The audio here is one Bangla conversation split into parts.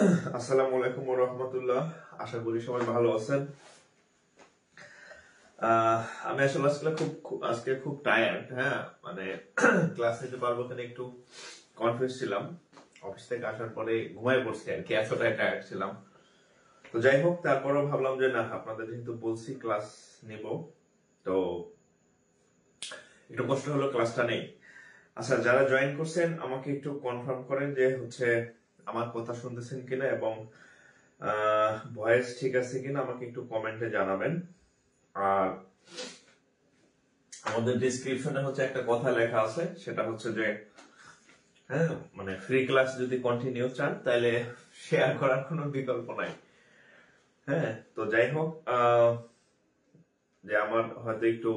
আসসালামু আলাইকুম ওয়া রাহমাতুল্লাহ। আশা করি সবাই ভালো আছেন। আমি আসলে আজকে খুব টায়ার্ড। হ্যাঁ, মানে ক্লাস নিতে পারবো কিনা একটু কনফিউজ ছিলাম। অফিস থেকে আসার পরে ঘুমায় পড়ছি আর কি, এতটাই টায়ার্ড ছিলাম। তো যাই হোক, তারপরেও ভাবলাম যে না, আপনাদের যেহেতু বলছি ক্লাস নিব, তো একটু কষ্ট হলো ক্লাসটা নেই। আচ্ছা, যারা জয়েন করছেন আমাকে একটু কনফার্ম করেন যে হচ্ছে আমার কথা শুনতেছেন কিনা এবং ভয়েস ঠিক আছে কিনা আমাকে একটু কমেন্টে জানাবেন। আর আমাদের ডিসক্রিপশনে হচ্ছে একটা কথা লেখা আছে, সেটা হচ্ছে যে হ্যাঁ, মানে ফ্রি ক্লাস যদি কন্টিনিউ চান তাহলে শেয়ার করার কোনো বিকল্প নাই। হ্যাঁ, তো যাই হোক, যে আমার হয়তো একটু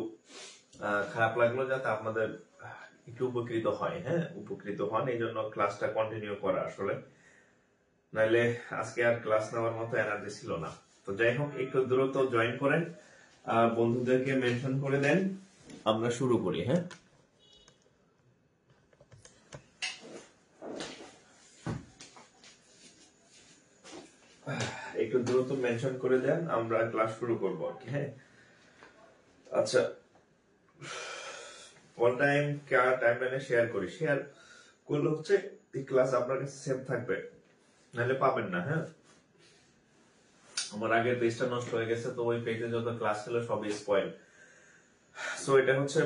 খারাপ লাগলো, যাতে আপনাদের একটু উপকৃত হয়, হ্যাঁ উপকৃত হন, এই জন্য ক্লাসটা কন্টিনিউ করা। আসলে নাইলে আজকে আর ক্লাস নেওয়ার মতো এনার্জি ছিল না। তো যাই হোক, একটু দ্রুত জয়েন করেন, বন্ধুদেরকে মেনশন করে দেন, আমরা শুরু করি। হ্যাঁ, একটু দ্রুত মেনশন করে দেন, আমরা ক্লাস শুরু করবো আর কি। হ্যাঁ, আচ্ছা, অল টাইম টাইমলাইনে শেয়ার করি, শেয়ার করলে হচ্ছে এই ক্লাস আপনার কাছে সেভ থাকবে, নাহলে পাবেন না। হ্যাঁ, আমার আগের পেজটা নষ্ট হয়ে গেছে, তো ওই পেজে যত ক্লাস ছিল সবই স্পয়েল। সো এটা হচ্ছে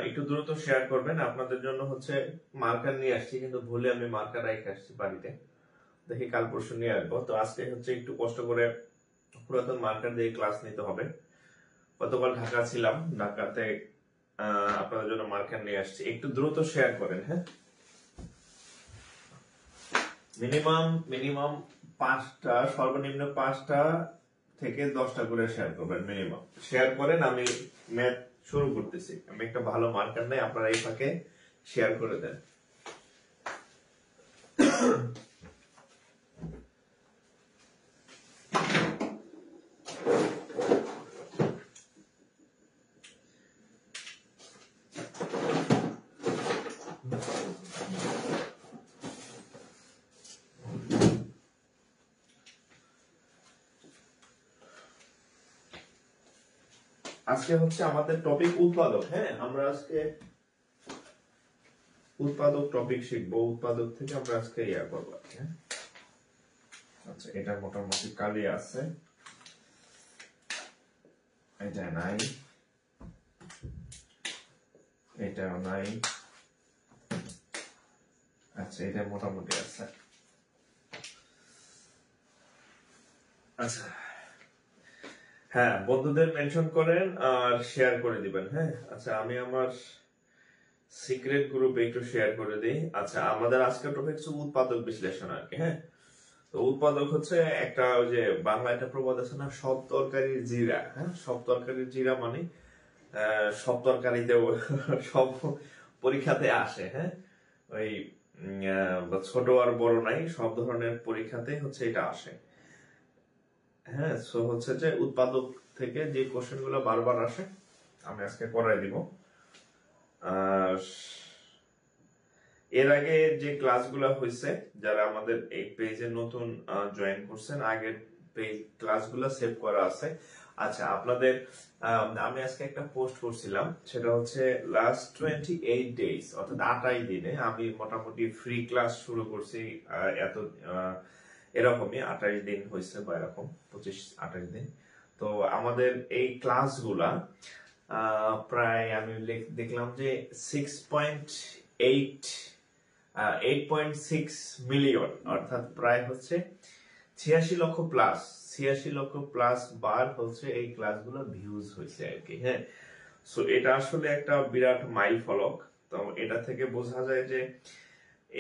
একটু দ্রুত শেয়ার করবেন। আপনাদের জন্য হচ্ছে মার্কার নিয়ে আসছি, কিন্তু ভুলে আমি মার্কার রেখে আসছি বাড়িতে, দেখি কাল পরশু নিয়ে আসবো। তো আজকে হচ্ছে একটু কষ্ট করে পুরাতন মার্কার দিয়ে ক্লাস নিতে হবে। গতকাল ঢাকা ছিলাম, ঢাকাতে আপনাদের জন্য মার্কার নিয়ে আসছি। একটু দ্রুত শেয়ার করেন। হ্যাঁ, মিনিমাম 5টা, সর্বনিম্ন 5টা থেকে 10টা করে শেয়ার করবেন। মিনিমাম শেয়ার করেন। আমি ম্যাথ শুরু করতেছি। আমি একটা ভালো মার্কার নেই, আপনারা এই ফাঁকে শেয়ার করে দেন। আজকে হচ্ছে আমাদের টপিক উৎপাদক। হ্যাঁ, আমরা আজকে উৎপাদক টপিক শিখবো। উৎপাদক থেকে আমরা আজকে করবো। হ্যাঁ, আচ্ছা, এটা মোটামুটি কালি আছে, এটা নাই, এটাও নাই। আচ্ছা, এটা মোটামুটি আছে। আচ্ছা, হ্যাঁ, বন্ধুদের মেনশন করেন আর শেয়ার করে দিবেন। হ্যাঁ, আচ্ছা, আমি আমার সিক্রেট গ্রুপে একটু শেয়ার করে দিই। আচ্ছা, আমাদের আজকের টপিক হচ্ছে উৎপাদক বিশ্লেষণ আর কি। হ্যাঁ, তো উৎপাদক হচ্ছে একটা, ওই যে বাংলা একটা প্রবাদ আছে না, সব তরকারির জিরা। হ্যাঁ, সব তরকারির জিরা মানে সব তরকারিতেও সব পরীক্ষাতে আসে। হ্যাঁ, ওই ছোট আর বড় নাই, সব ধরনের পরীক্ষাতে হচ্ছে এটা আসে। হ্যাঁ, সো হচ্ছে যে উৎপাদক থেকে যে কোশ্চেন গুলো বারবার আসে আমি আজকে করাই দিব। আর এর আগে যে ক্লাসগুলো হয়েছে, যারা আমাদের এই পেজে নতুন জয়েন করছেন, আগের পেজ ক্লাসগুলো সেভ করা আছে। আচ্ছা, আপনাদের আমি আজকে একটা পোস্ট করছিলাম, সেটা হচ্ছে লাস্ট 28 ডেজ, অর্থাৎ 28 দিনে আমি মোটামুটি ফ্রি ক্লাস শুরু করছি। এত এরকমই 28 দিন হয়েছে, বা এরকম 25-28 দিন। তো আমাদের এই ক্লাসগুলা প্রায় আমি দেখলাম যে 8.6 মিলিয়ন, অর্থাৎ প্রায় হচ্ছে 86 লক্ষ প্লাস বার হচ্ছে এই ক্লাসগুলো ভিউজ হয়েছে আর কি। হ্যাঁ, সো এটা আসলে একটা বিরাট মাইল ফলক। তো এটা থেকে বোঝা যায় যে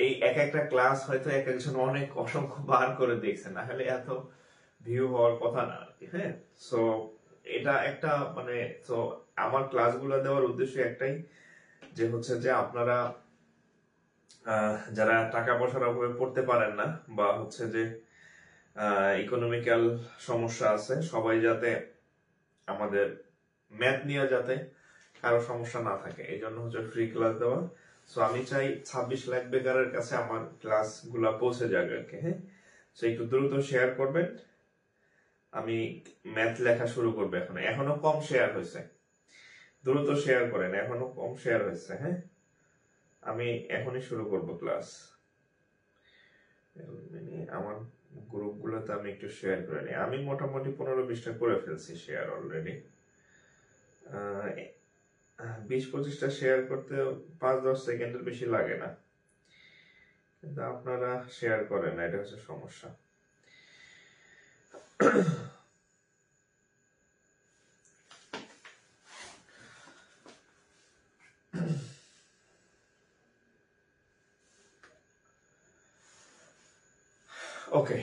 এই একটা ক্লাস হয়তো এক একজন অনেক অসংখ্য বার করে দেখছে, না হলে এত ভিউ হওয়ার কথা না আর কি। হ্যাঁ, সো এটা একটা মানে, তো আমার ক্লাসগুলো দেওয়ার উদ্দেশ্য একটাই, যে হচ্ছে যে আপনারা যারা টাকা পয়সার অভাবে পড়তে পারেন না, বা হচ্ছে যে ইকোনমিক্যাল সমস্যা আছে, সবাই যাতে আমাদের ম্যাথ নিয়ে যাতে কারো সমস্যা না থাকে, এই জন্য হচ্ছে ফ্রি ক্লাস দেওয়া। সো আমি চাই 26 লাখ বেকারের কাছে আমার ক্লাস গুলা পৌঁছে যাবে আর কি। হ্যাঁ, একটু দ্রুত শেয়ার করবেন। আমি ম্যাথ লেখা শুরু করবো এখনো কম শেয়ার হয়েছে, দ্রুত শেয়ার করেন, এখনো কম শেয়ার হয়েছে। হ্যাঁ, আমি এখনই শুরু করব ক্লাস। আমার গ্রুপগুলোতে আমি একটু শেয়ার করে নিই। আমি মোটামুটি 15-20টা করে ফেলছি শেয়ার অলরেডি। 20-25টা শেয়ার করতে 5-10 সেকেন্ডের বেশি লাগে না, কিন্তু আপনারা শেয়ার করেন না, এটা হচ্ছে সমস্যা। ওকে,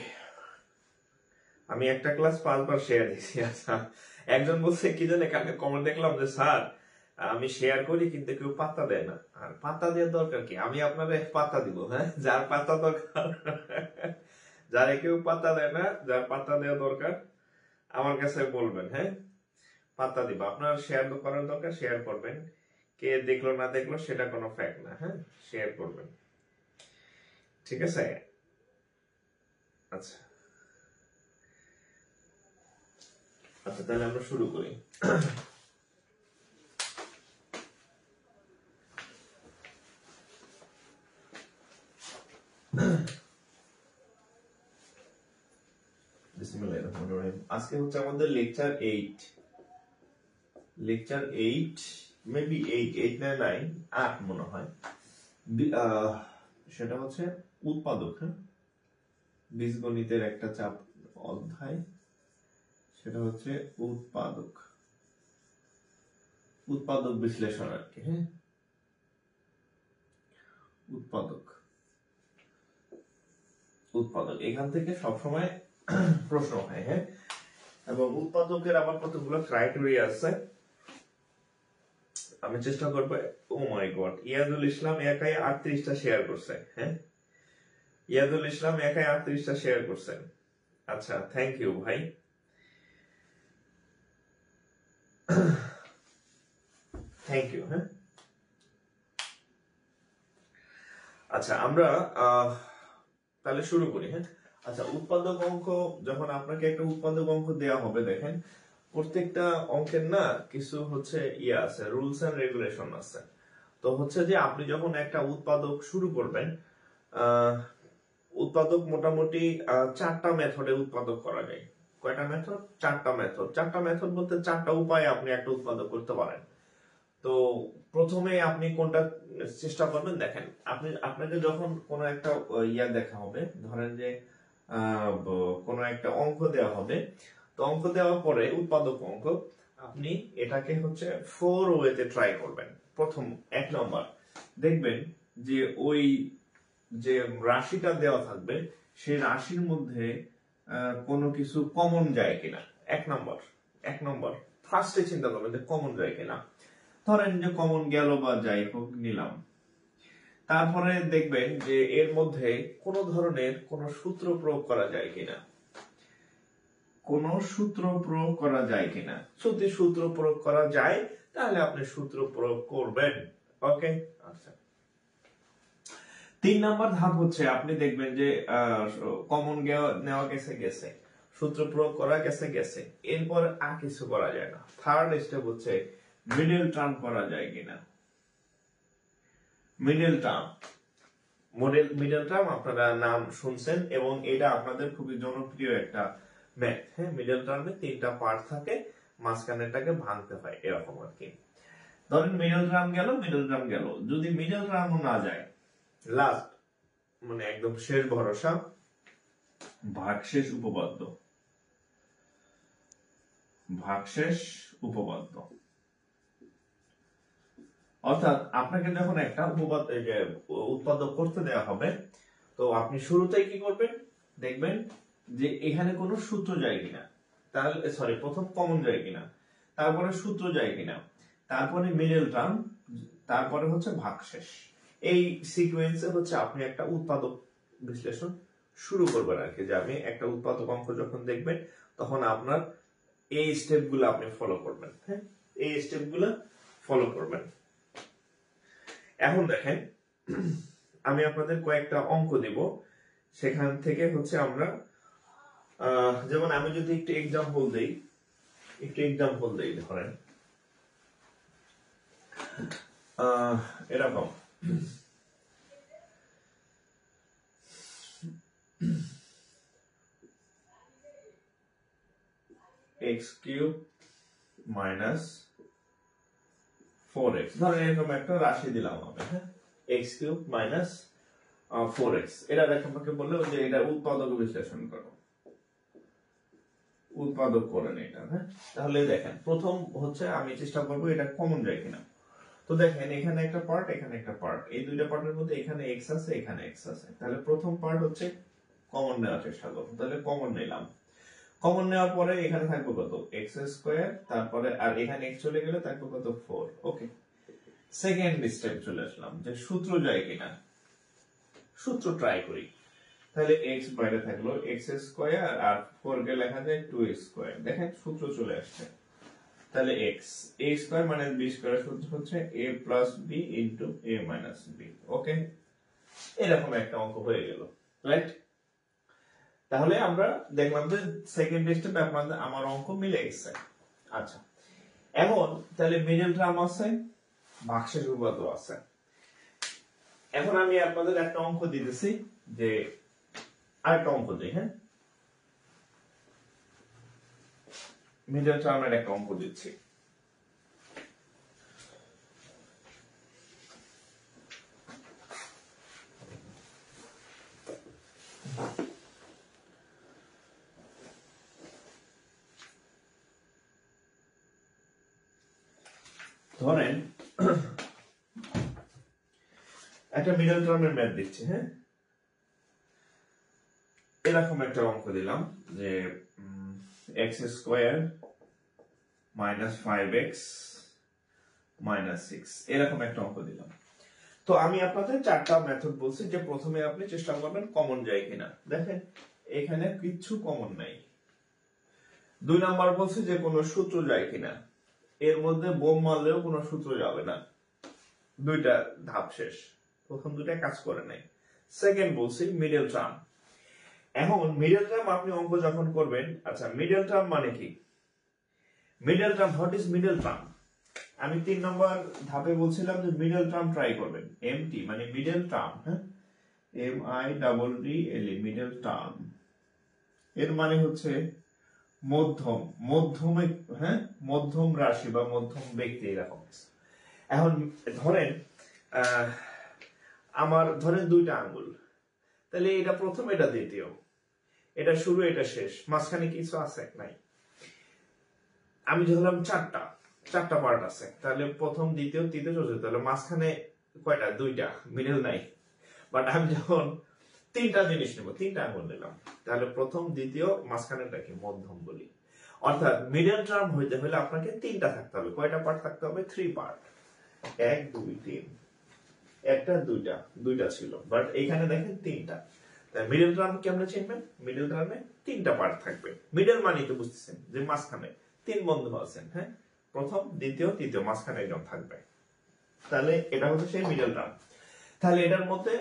আমি একটা ক্লাস 5বার শেয়ার দিছি। আচ্ছা, একজন বলছে কি জানে, কালকে কমেন্ট দেখলাম যে স্যার আমি শেয়ার করি কিন্তু কেউ পাত্তা দেয় না। আর পাত্তা দেওয়ার দরকার কি, আমি আপনাদের পাত্তা দিব। হ্যাঁ, যার পাত্তা দরকার, যারে কেউ পাত্তা দেয় না, যার পাত্তা দেওয়া দরকার আমার কাছে বলবেন। হ্যাঁ, পাত্তা দিব। আপনার শেয়ার করার দরকার, শেয়ার করবেন। কে দেখলো না দেখলো সেটা কোনো ফ্যাক্ট না। হ্যাঁ, শেয়ার করবেন, ঠিক আছে? আচ্ছা আচ্ছা, তাহলে আমরা শুরু করি। আজকে হচ্ছে আমাদের লেকচার 8, মেবি 8 না 9, 8 মনে হয়। সেটা হচ্ছে উৎপাদক। হ্যাঁ, বীজগণিতের একটা চাপ অধ্যায়, সেটা হচ্ছে উৎপাদক বিশ্লেষণ আর কি। হ্যাঁ, উৎপাদক এখান থেকে সবসময় প্রশ্ন হয়। হ্যাঁ, এবং উৎপাদকের আবার কতগুলো ক্রাইটেরিয়া আছে, আমি চেষ্টা করবো। ও মাই গড, ইয়াদুল ইসলাম একাই 38টা শেয়ার করছে। হ্যাঁ, ইয়াদুল ইসলাম একাই 38টা শেয়ার করছেন। আচ্ছা, থ্যাংক ইউ ভাই, থ্যাংক ইউ। হ্যাঁ, আচ্ছা আমরা তাহলে শুরু করি। হ্যাঁ, আচ্ছা, উৎপাদক অঙ্ক যখন আপনাকে একটা উৎপাদক অঙ্ক দেওয়া হবে, দেখেন প্রত্যেকটা অঙ্কের না কিছু হচ্ছে আছে, রুলস এন্ড রেগুলেশন আছে। তো হচ্ছে যে আপনি যখন একটা উৎপাদক শুরু করবেন, উৎপাদক মোটামুটি 4টা মেথডে উৎপাদক করা যায়। কয়টা মেথড? 4টা মেথড। 4টা মেথড বলতে 4টা উপায়ে আপনি একটা উৎপাদক করতে পারেন। তো প্রথমে আপনি কোনটা চেষ্টা করবেন, দেখেন আপনাকে যখন কোনো একটা দেখা হবে, ধরেন যে কোনো একটা অঙ্ক দেওয়া হবে, তো অঙ্ক দেওয়ার পরে উৎপাদক অঙ্ক, আপনি এটাকে হচ্ছে 4 ওয়েতে ট্রাই করবেন। প্রথম 1 নম্বর দেখবেন যে ওই যে রাশিটা দেওয়া থাকবে সেই রাশির মধ্যে কোনো কিছু কমন যায় কিনা। 1 নম্বর ফার্স্টে চিন্তা করবেন যে কমন যায় কিনা। ধরেন যে কমন গেল বা যাই হোক নিলাম, তারপরে দেখবেন যে এর মধ্যে কোন ধরনের কোন সূত্র প্রয়োগ করা যায় কিনা, যদি সূত্র প্রয়োগ করা যায় তাহলে আপনি সূত্র প্রয়োগ করবেন। ওকে, আচ্ছা। 3 নাম্বার ধাপ হচ্ছে আপনি দেখবেন যে কমন নেওয়া গেছে, সূত্র প্রয়োগ করা গেছে, এরপর আর কিছু করা যায় না। থার্ড স্টেপ হচ্ছে মিডল টার্ম করা যায় কিনা। মিডল টার্ম আপনারা নাম শুনছেন এবং এটা আপনাদের খুবই জনপ্রিয় একটা ম্যাথ। হ্যাঁ, মিডল টার্মে 3টা পার্ট থাকে, মাঝখানেরটাকে ভাঙতে হয়, এরকম আর কি। ধরেন মিডল টার্ম গেল, যদি মিডল টার্মও না যায়, লাস্ট মানে একদম শেষ ভরসা ভাগশেষ উপপাদ্য। অর্থাৎ আপনাকে যখন একটা উৎপাদক করতে দেওয়া হবে, তো আপনি শুরুতেই কি করবেন, দেখবেন যে এখানে কোনো সূত্র যায় কিনা, তাহলে প্রথম কমন যায় কিনা, তারপরে সূত্র যায় কিনা, তারপরে মিডল টার্ম, তারপরে হচ্ছে ভাগশেষ। এই সিকোয়েন্সে হচ্ছে আপনি একটা উৎপাদক বিশ্লেষণ শুরু করবেন আর কি। যে আপনি একটা উৎপাদক অঙ্ক যখন দেখবেন তখন আপনার এই স্টেপগুলো আপনি ফলো করবেন। হ্যাঁ, এই স্টেপগুলো ফলো করবেন। এখন দেখেন, আমি আপনাদের কয়েকটা অঙ্ক দিব, সেখান থেকে হচ্ছে আমরা যেমন আমি যদি একটু এক্সাম্পল দেই ধরেন এরকম x³ মাইনাস 4x ধরেন এরকম একটা রাশি দিলাম আমি, হ্যাঁ, x³ মাইনাস 4x। এটা আমাকে বললো যে এটা উৎপাদক বিশ্লেষণ করো, উৎপাদক করেন এটা, হ্যাঁ। তাহলে দেখেন প্রথম হচ্ছে আমি চেষ্টা করবো এটা কমন যায় কিনা। তো দেখেন এখানে একটা পার্ট, এখানে একটা পার্ট, এই দুইটা পার্টের মধ্যে এখানে x আছে, এখানে x আছে। তাহলে প্রথম পার্ট হচ্ছে কমন নেওয়ার চেষ্টা করবো। তাহলে কমন নিলাম, কমন নেওয়ার পরে এখানে থাকবে কত x², তারপরে আর এখানে x চলে গেলে থাকবে কত 4। ওকে, সেকেন্ড স্টেপ চলে আসলাম যে সূত্র যায় কিনা, সূত্র ট্রাই করি। তাহলে x বাইরে থাকলো x² আর 4 কে লেখা যায় 2x²। দেখেন সূত্র চলে আসছে। তাহলে a² মাইনাস b² সূত্র হচ্ছে a plus b into a minus b। ওকে, এরকম একটা অঙ্ক হয়ে গেল, রাইট। তাহলে আমরা দেখলাম যে সেকেন্ড স্টেপে আমার অঙ্ক মিলে গেছে। আচ্ছা, এখন তাহলে মিডল টার্ম আছে, ভাগশেষ উপপাদ্য আছে। এখন আমি আপনাদের একটা অঙ্ক দিতেছি, যে আরেকটা অঙ্ক দিই, হ্যাঁ, মিডল টার্মের একটা অঙ্ক দিচ্ছি। ধরেন একটা মিডল টার্মের ম্যাথ দিচ্ছি, হ্যাঁ, এরকম একটা অঙ্ক দিলাম যে x² মাইনাস 5x মাইনাস 6, এরকম একটা অঙ্ক দিলাম। তো আমি আপনাদের চারটা মেথড বলছি, যে প্রথমে আপনি চেষ্টা করবেন কমন যায় কিনা। দেখেন এখানে কিচ্ছু কমন নাই। 2 নাম্বার বলছে যে কোনো সূত্র যায় কিনা, এর মধ্যে বোম মারলেও কোনো সূত্র যাবে না, দুইটা ধাপ শেষ, প্রথম দুটা কাজ করে নাই। সেকেন্ড বলছি মিডল টার্ম। এখন মিডল টার্ম আপনি অঙ্ক যখন করবেন, আচ্ছা মিডল টার্ম মানে কি, middle term, what is middle term. আমি 3 নম্বর ধাপে বলছিলাম যে মিডল টার্ম ট্রাই করবেন, এমটি মানে মিডল টার্ম, হ্যাঁ, MIDDLE মিডল টার্ম, এর মানে হচ্ছে মধ্যম, মধ্যমে, হ্যাঁ, মধ্যম রাশি বা মধ্যম ব্যক্তি, এরকম। এখন ধরেন আমার ধরেন দুইটা আঙ্গুল, তাহলে এটা প্রথম, এটা দ্বিতীয়, এটা শুরু, এটা শেষ, মাঝখানে কিছু আছে নাই। আমি ধরলাম চারটা পার্ট আছে, তাহলে প্রথম, দ্বিতীয়, তৃতীয়, চতুর্থ, তাহলে মাঝখানে কয়টা, দুইটা, মিডল নাই। বাট আমি যখন তিনটা জিনিস নেব, তিনটা আঙ্গুল নিলাম, তাহলে প্রথম, দ্বিতীয়, মাঝখানেটাকে মধ্যম বলি। অর্থাৎ মিডল টার্ম হইতে হলে আপনাকে তিনটা থাকতে হবে। কয়টা পার্ট থাকতে হবে, 3 পার্ট, 1 2 3, একটা দুইটা ছিল, বাট এখানে দেখেন তিনটা। মিডল টার্ম কেমনে চিনবেন, মিডল টার্মে তিনটা পার্ট থাকবে। মিডল মানে তো বুঝতেছেন যে মাঝখানে তিন বন্ধু আছেন, হ্যাঁ, প্রথম, দ্বিতীয়, তৃতীয়, মাঝখানে একজন থাকবে। তাহলে এটা হচ্ছে সেই মিডল টার্ম। তাহলে এটার মধ্যে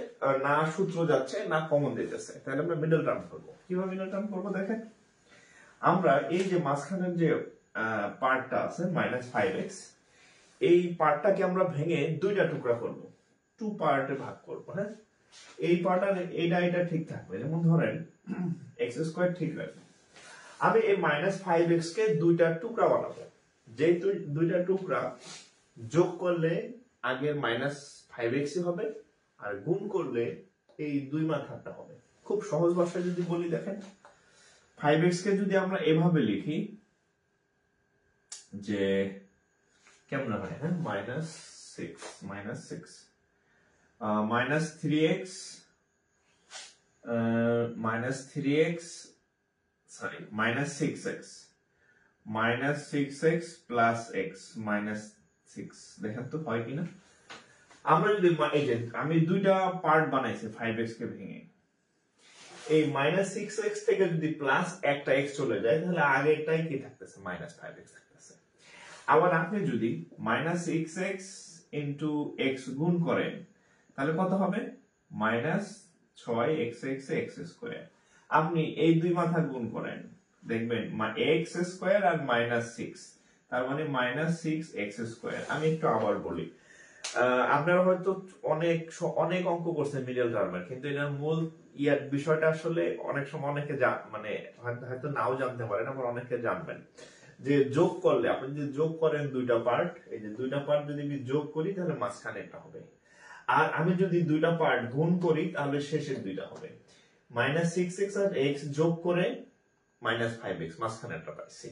না সূত্র যাচ্ছে, না কমন দিতেছে, তাহলে আমরা মিডল টার্ম করবো। কিভাবে মিডল টার্ম করবো, দেখেন আমরা এই যে মাঝখানের যে পার্টটা আছে -5x, এই পার্টটাকে আমরা ভেঙে দুইটা টুকরা করব, 2 পার্টে ভাগ করব, হ্যাঁ। এই পার্ট আর এটা ঠিক থাকবে। যেমন ধরেন x² ঠিক রাখবে, আমি এই -5x কে দুইটা টুকরা বানাবো। যে দুইটা টুকরা যোগ করলে আগের -5x হবে, আর গুণ করলে এই 2 মাথাটা হবে। খুব সহজ ভাষায় যদি বলি, দেখেন 5x কে যদি আমরা এভাবে লিখি যে কেমন হয়, হ্যাঁ, -6 -6x প্লাস x -6, দেখেন তো হয় কিনা। আমরা যদি এই যে আমি দুইটা পার্ট বানাইছি 5x কে ভেঙে, এই -6x থেকে যদি প্লাস একটা x চলে যায়, তাহলে আগেরটাই কি থাকতেছে, -5x থাকতেছে। আবার আপনি যদি -6x into x গুণ করেন, তাহলে কত হবে, 6x আপনি এই দুই মাথা গুণ করেন, দেখবেন x² আর -6, তার মানে -6x²। আমি একটু আবার বলি, আপনারা হয়তো অনেক অঙ্ক করছেন মিডল টার্মের, কিন্তু এটার মূল বিষয়টা আসলে অনেক সময় অনেকে মানে হয়তো নাও জানতে পারেন, আবার অনেকে জানবেন যে যোগ করলে, আপনি যদি যোগ করেন দুইটা পার্ট, এই যে দুইটা পার্ট যদি আমি যোগ করি তাহলে মাঝখানে একটা হবে, আর আমি যদি দুইটা পার্ট গুণ করি তাহলে শেষের দুইটা হবে। -6x আর x যোগ করে -5x, মাঝখানে একটা পাইছি।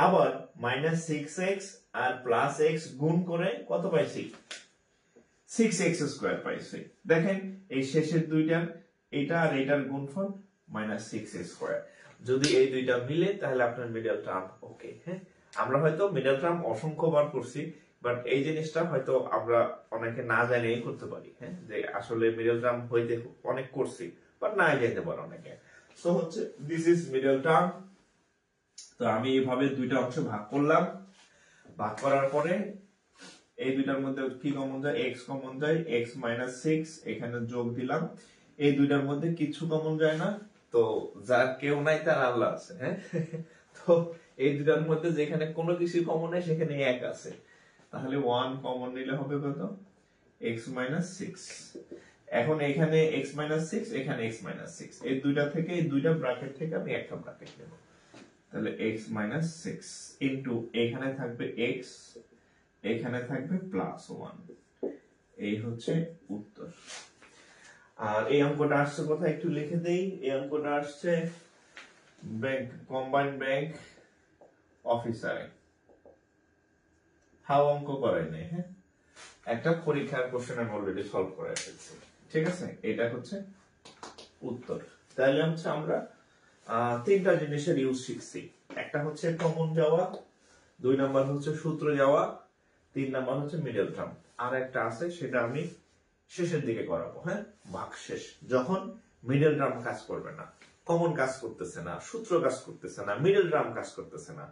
আবার -6x আর +x গুণ করে কত পাইছি? 6x² পাইছি। দেখেন এই শেষের দুইটা, এটা আর এটার গুণফল -6x²। যদি এই দুইটা মিলে তাহলে আপনার মিডল টার্ম ওকে। হ্যাঁ, আমরা হয়তো মিডল টার্ম অসংখ্য বার করছি, বাট এই জিনিসটা হয়তো আমরা অনেকে না জানিয়েই করতে পারি। হ্যাঁ, যে আসলে মিডল টার্ম হইতে অনেক করছি, বাট না জানতে পারে অনেকে। সো হচ্ছে দিস ইজ মিডল টার্ম। তো আমি এইভাবে দুইটা অংশে ভাগ করলাম, ভাগ করার পরে এই দুইটার মধ্যে কি কমন যায়? x কমন যায়, x - 6 এখানে যোগ দিলাম। এই দুইটার মধ্যে কিছু কমন যায় না, তো যার কেউ নাই তার আল্লাহ আছে। হ্যাঁ, তো এই দুইটার মধ্যে যেখানে কোনো কিছু কমন নেই সেখানে 1 আছে, তাহলে 1 কমন নিলে হবে কত? x - 6। এখন এখানে x - 6, এখানে x - 6, এই দুইটা থেকে, এই দুইটা ব্র্যাকেট থেকে আমি একটা ব্র্যাকেট নেব, তাহলে x - 6 ইনটু এখানে থাকবে x, এখানে থাকবে +1। এই হচ্ছে উত্তর। আর এই অঙ্কটা আসছে কোথায় একটু লিখে দেই। এই অঙ্কটা আসছে ব্যাংক, কম্বাইন্ড ব্যাংক অফিসারে। হাও অঙ্ক করাই নাই। হ্যাঁ, একটা পরীক্ষার কোশ্চেন আমি অলরেডি সলভ করে ফেলছি। ঠিক আছে, এটা হচ্ছে উত্তর। তাহলে হচ্ছে আমরা তিনটা জিনিসের ইউজ শিখছি। একটা হচ্ছে কমন যাওয়া, 2 নাম্বার হচ্ছে সূত্র যাওয়া, 3 নাম্বার হচ্ছে মিডল টার্ম। আর একটা আছে, সেটা আমি শেষের দিকে করাবো। হ্যাঁ, ভাগশেষ, যখন মিডল টার্ম কাজ করবে না, কমন কাজ করতেছে না, সূত্র কাজ করতেছে না, মিডল টার্ম কাজ করতেছে না,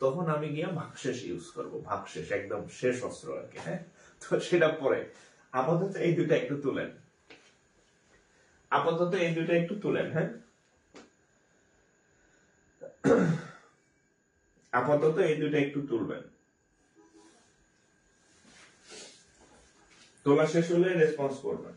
তখন আমি গিয়ে ভাগশেষ ইউজ করব। ভাগশেষ একদম শেষ অস্ত্র আর কি। হ্যাঁ, তো সেটা পরে। আপাতত এই দুটো একটু তুলেন, আপাতত এই দুটো একটু তুলেন। হ্যাঁ, আপাতত এই দুটো একটু তুলবেন। তোলা শেষ হলে রেসপন্স করবেন।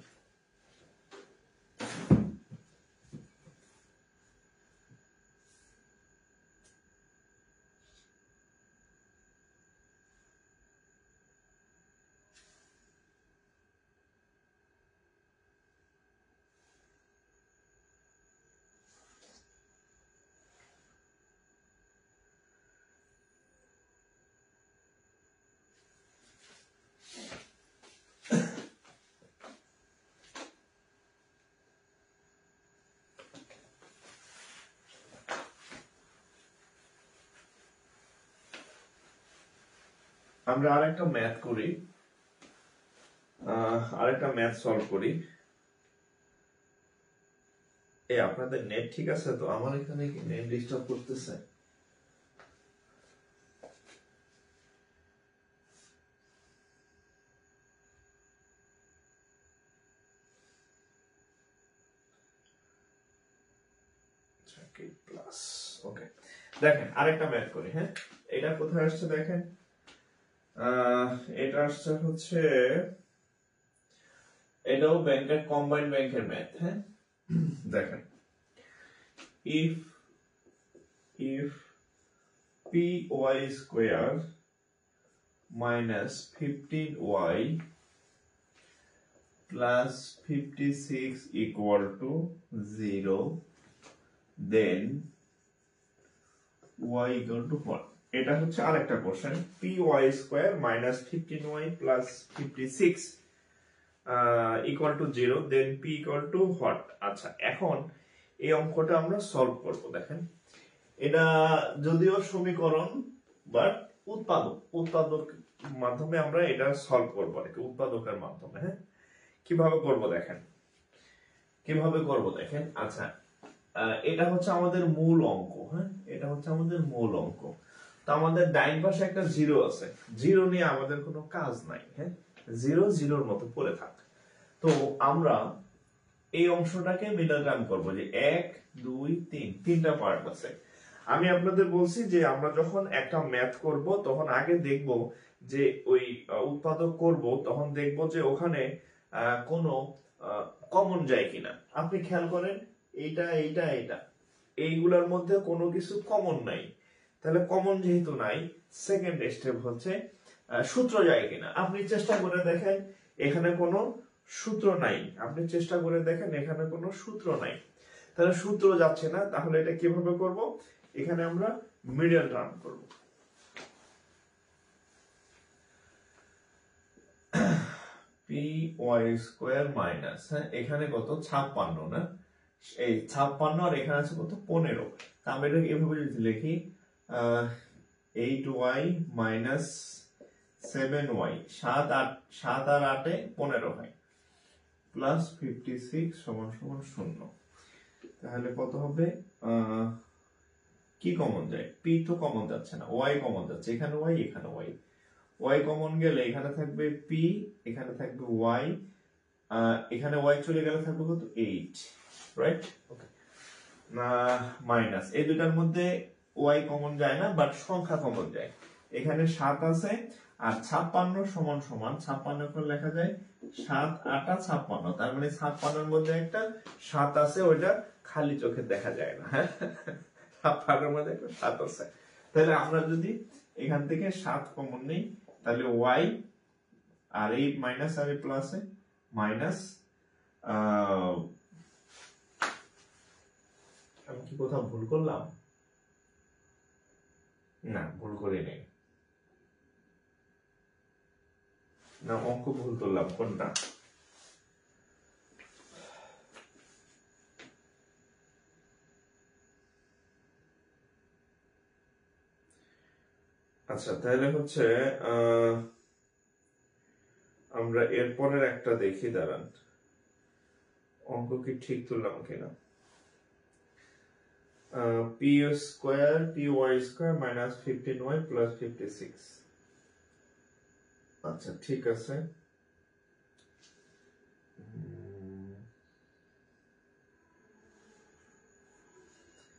আমরা আরেকটা ম্যাথ করি, আরেকটা ম্যাথ সলভ করি। আপনাদের নেট ঠিক আছে তো? আমার এখানে কি নেট ডিস্টার্ব করতেছে? ওকে, দেখেন আরেকটা ম্যাথ করি। হ্যাঁ, এটা কোথায় আসছে দেখেন, এটা আসছে হচ্ছে, এটাও ব্যাংকের, কম্বাইন্ড ব্যাংকের ম্যাথ। হ্যাঁ, দেখেন, if py² - 15y plus 56 = 0, then y = what? এটা হচ্ছে আরেকটা question. py² - 15y plus 56 = 0, then p = what? আচ্ছা, এখন এই অঙ্কটা আমরা সলভ করব। দেখেন, এটা যদিও সমীকরণ, বাট উৎপাদক মাধ্যমে আমরা এটা সলভ করব আর কি, উৎপাদকের মাধ্যমে। হ্যাঁ, কিভাবে করব দেখেন, কিভাবে করব দেখেন। আচ্ছা, এটা হচ্ছে আমাদের মূল অঙ্ক। হ্যাঁ, এটা হচ্ছে আমাদের মূল অঙ্ক। তো আমাদের ডাইন পাশে একটা 0 আছে, 0 নিয়ে আমাদের কোনো কাজ নাই। হ্যাঁ, 0 0-র মতো পড়ে থাক। তো আমরা এই অংশটাকে মিডল টার্ম করবো, যে 1 2 3 তিনটা পার্ট আছে। আমি আপনাদের বলছি যে আমরা যখন একটা ম্যাথ করব তখন আগে দেখব যে ওই উৎপাদক করব, তখন দেখব যে ওখানে কোনো কমন যায় কিনা। আপনি খেয়াল করেন এইটা এইটা এইটা এইগুলোর মধ্যে কোনো কিছু কমন নাই, তাহলে কমন যেহেতু নাই, সেকেন্ড স্টেপ হচ্ছে সূত্র যায় কিনা। আপনি চেষ্টা করে দেখেন এখানে কোনো সূত্র নাই, আপনি চেষ্টা করে দেখেন এখানে কোনো সূত্র নাই, তাহলে সূত্র যাচ্ছে না। তাহলে এটা কিভাবে করব, এখানে আমরা মিডল টার্ম করব। পি ওয়াই স্কোয়ার মাইনাস, হ্যাঁ এখানে কত 56 না, এই 56 আর এখানে আছে কত 15। তা আমরা এটা এভাবে যদি লিখি 8y মাইনাস 7y, 7 আর 8 15 হয়, প্লাস 56 সমান সমান 0। তাহলে কত হবে, কি কমন যায়, পি তো কমন যাচ্ছে না, ওয়াই কমন যাচ্ছে, এখানে ওয়াই এখানে ওয়াই, ওয়াই কমন গেলে এখানে থাকবে পি, এখানে থাকবে ওয়াই, এখানে ওয়াই চলে গেলে থাকবে কত 8, রাইট? ওকে, মাইনাস এই দুটার মধ্যে ওয়াই কমন যায় না, বাট সংখ্যা কমন যায়। এখানে 7 আছে আর 56 সমান সমান 56 করে লেখা যায় 7 8 56, তার মানে 56 এর মধ্যে একটা 7 আছে, ওইটা খালি চোখে দেখা যায় না, হ্যাঁ 56 এর মধ্যে একটা 7 আছে। তাহলে আমরা যদি এখান থেকে 7 কমন নেই, তাহলে y আর এই মাইনাস আর এই প্লাসে মাইনাস, আমি কি কোথাও ভুল করলাম? না, ভুল করি নাই, না অঙ্ক ভুল করলাম কোনটা? আচ্ছা, তাহলে হচ্ছে আমরা এরপরের একটা দেখি, দাঁড়ান অঙ্ক কি ঠিক তুললাম কিনা। P square P Y square minus 15y plus 56। আচ্ছা ঠিক আছে,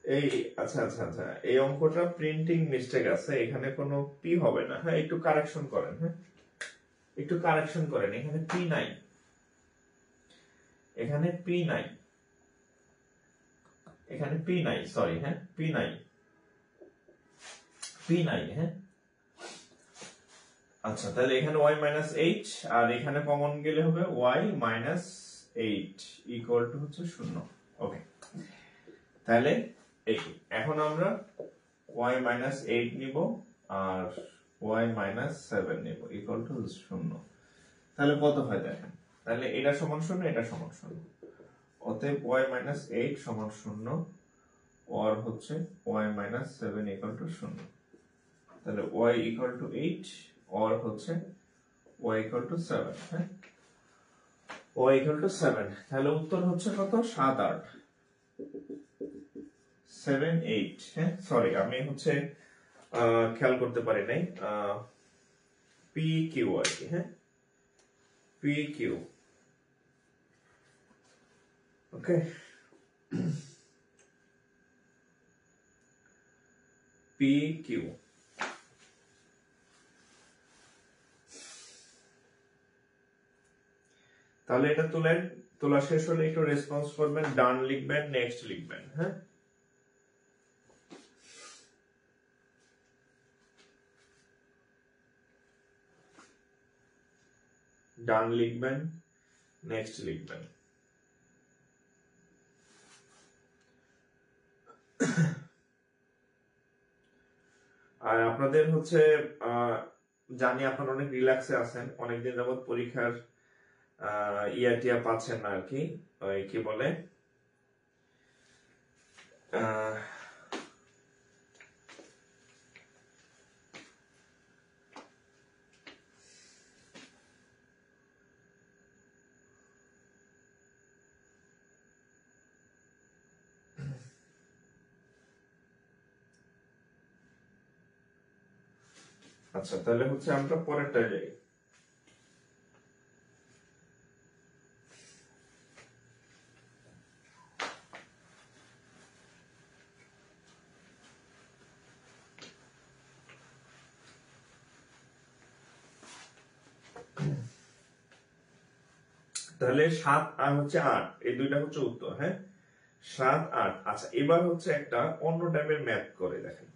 এই আচ্ছা আচ্ছা আচ্ছা, এই অঙ্কটা প্রিন্টিং মিস্টেক আছে, এখানে কোনো পি হবে না, হ্যাঁ একটু কারেকশন করেন, হ্যাঁ একটু কারেকশন করেন, এখানে পি নাই, এখানে পি নাই, এখানে পি নাই, সরি, হ্যাঁ পি নাই, পি নাই, হ্যাঁ। আচ্ছা তাহলে এখানে y মাইনাস 8 আর এখানে কমন গেলে হবে y মাইনাস 8 ইকুয়াল টু হচ্ছে 0। ওকে, তাহলে এই এখন আমরা y মাইনাস 8 নিব আর y মাইনাস 7 নিব ইকুয়াল টু 0। তাহলে কত হয় দেখেন, তাহলে এটা সমান 0, এটা সমান 0, অতএব y মাইনাস 8 সমান 0 আর হচ্ছে y মাইনাস 7 ইকুয়াল টু 0। তাহলে y ইকুয়াল টু 8 আর হচ্ছে y ইকুয়াল টু 7, হ্যাঁ y ইকুয়াল টু 7। তাহলে উত্তর হচ্ছে কত 7 8 7 8, হ্যাঁ সরি আমি হচ্ছে খেয়াল করতে পারি নাই, পি কিউ আর কি, হ্যাঁ পি কিউ। ওকে, পি কিউ। তাহলে এটা তুলেন, তোলা শেষ হলে একটু রেসপন্স করবেন, ডান লিখবেন, নেক্সট লিখবেন, হ্যাঁ ডান লিখবেন, নেক্সট লিখবেন। আর আপনাদের হচ্ছে জানি আপনারা অনেক রিল্যাক্সে আছেন, অনেকদিন যাবত পরীক্ষার টিয়া পাচ্ছেন না আর কি, ওই কি বলে আচ্ছা তাহলে হচ্ছে আমরা পরেরটা যাই। তাহলে 7 আর হচ্ছে 8, এই দুইটা হচ্ছে উত্তর। হ্যাঁ, 7 8। আচ্ছা, এবার হচ্ছে একটা অন্য টাইপের ম্যাথ করে দেখেন।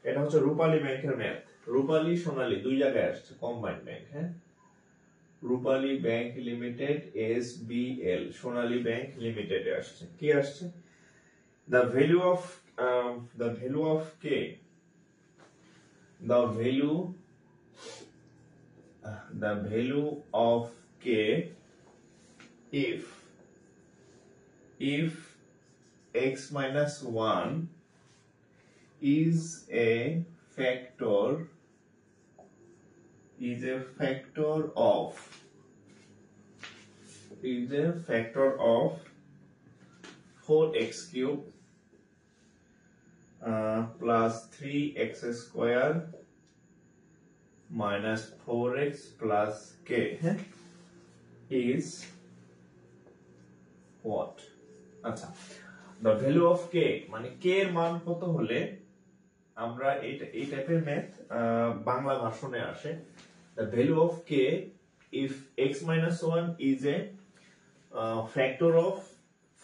এটা হচ্ছে রূপালী ব্যাংকের ম্যাথ। রূপালী সোনালী দুই জায়গায় আসছে, কম্বাইন্ড ব্যাংক। হ্যাঁ, রূপালী ব্যাংক লিমিটেড SBL, সোনালী ব্যাংক লিমিটেড আসছে। কি আসছে? the value of K, the value of K if x minus 1 is a factor of 4x cube plus 3x square minus 4x plus k is what? আচ্ছা, the value of k মানে k এর মান কত হলে আমরা এই টাইপের ম্যাথ বাংলা ভাষণে আসে। the value of k if x minus 1 is a factor of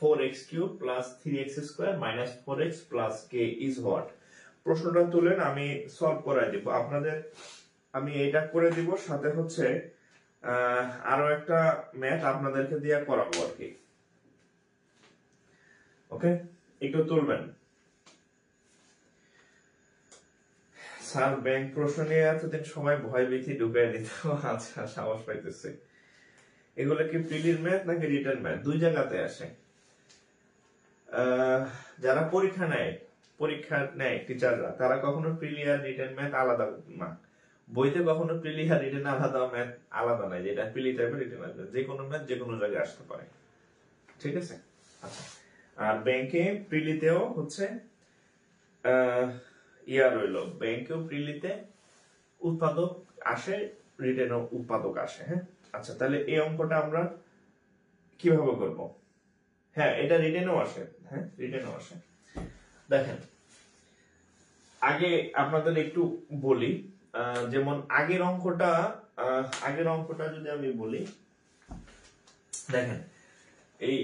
4x cube plus 3x square minus 4x plus k is what? প্রশ্নটা তুলেন, আমি সলভ করাই দিব আপনাদের। আমি এটা করে দিব, সাথে হচ্ছে আরো একটা ম্যাথ আপনাদেরকে দিয়ে করাবো আর কি। ওকে, একটু তুলবেন। স্যার ব্যাংক প্রশ্ন নিয়ে এতদিন সময় ভয় ভীতি ঢুকাই দিত। আচ্ছা, সাহস পাইতেছে। এগুলো কি প্রিলির ম্যাথ নাকি রিটেন ম্যাথ? দুই জায়গাতে আসে। যারা পরীক্ষা নেয় টিচাররা, তারা কখনো প্রিলি আর রিটেন ম্যাথ আলাদা না। বইতে কখনো প্রিলি আর রিটেন আলাদা, ম্যাথ আলাদা নাই, যেটা প্রিলি টাইপের রিটেন আসবে। যে কোনো ম্যাথ যে কোনো জায়গায় আসতে পারে, ঠিক আছে? আচ্ছা, আর ব্যাংকে প্রিলিতেও হচ্ছে রইল, ব্যাংকেও প্রিলিতে উৎপাদক আসে, রিটেনও উৎপাদক আসে। হ্যাঁ, আচ্ছা, তাহলে এই অঙ্কটা আমরা কিভাবে করব? হ্যাঁ, এটা রিটেনও আসে। হ্যাঁ, রিটেনও আসে। দেখেন, আগে আপনাদের একটু বলি, যেমন আগের অঙ্কটা যদি আমি বলি, দেখেন এই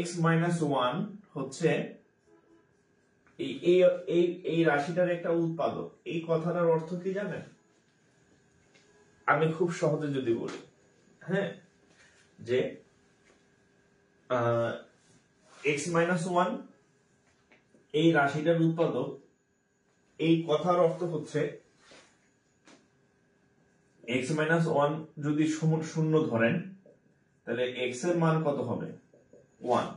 x minus 1 হচ্ছে এই রাশিটার একটা উৎপাদক। এই কথাটার অর্থ কি জানেন? আমি খুব সহজে যদি বলি, হ্যাঁ, যে x minus 1 এই রাশিটার উৎপাদক, এই কথার অর্থ হচ্ছে x minus 1 যদি শূন্য ধরেন, তাহলে x এর মান কত হবে? 1।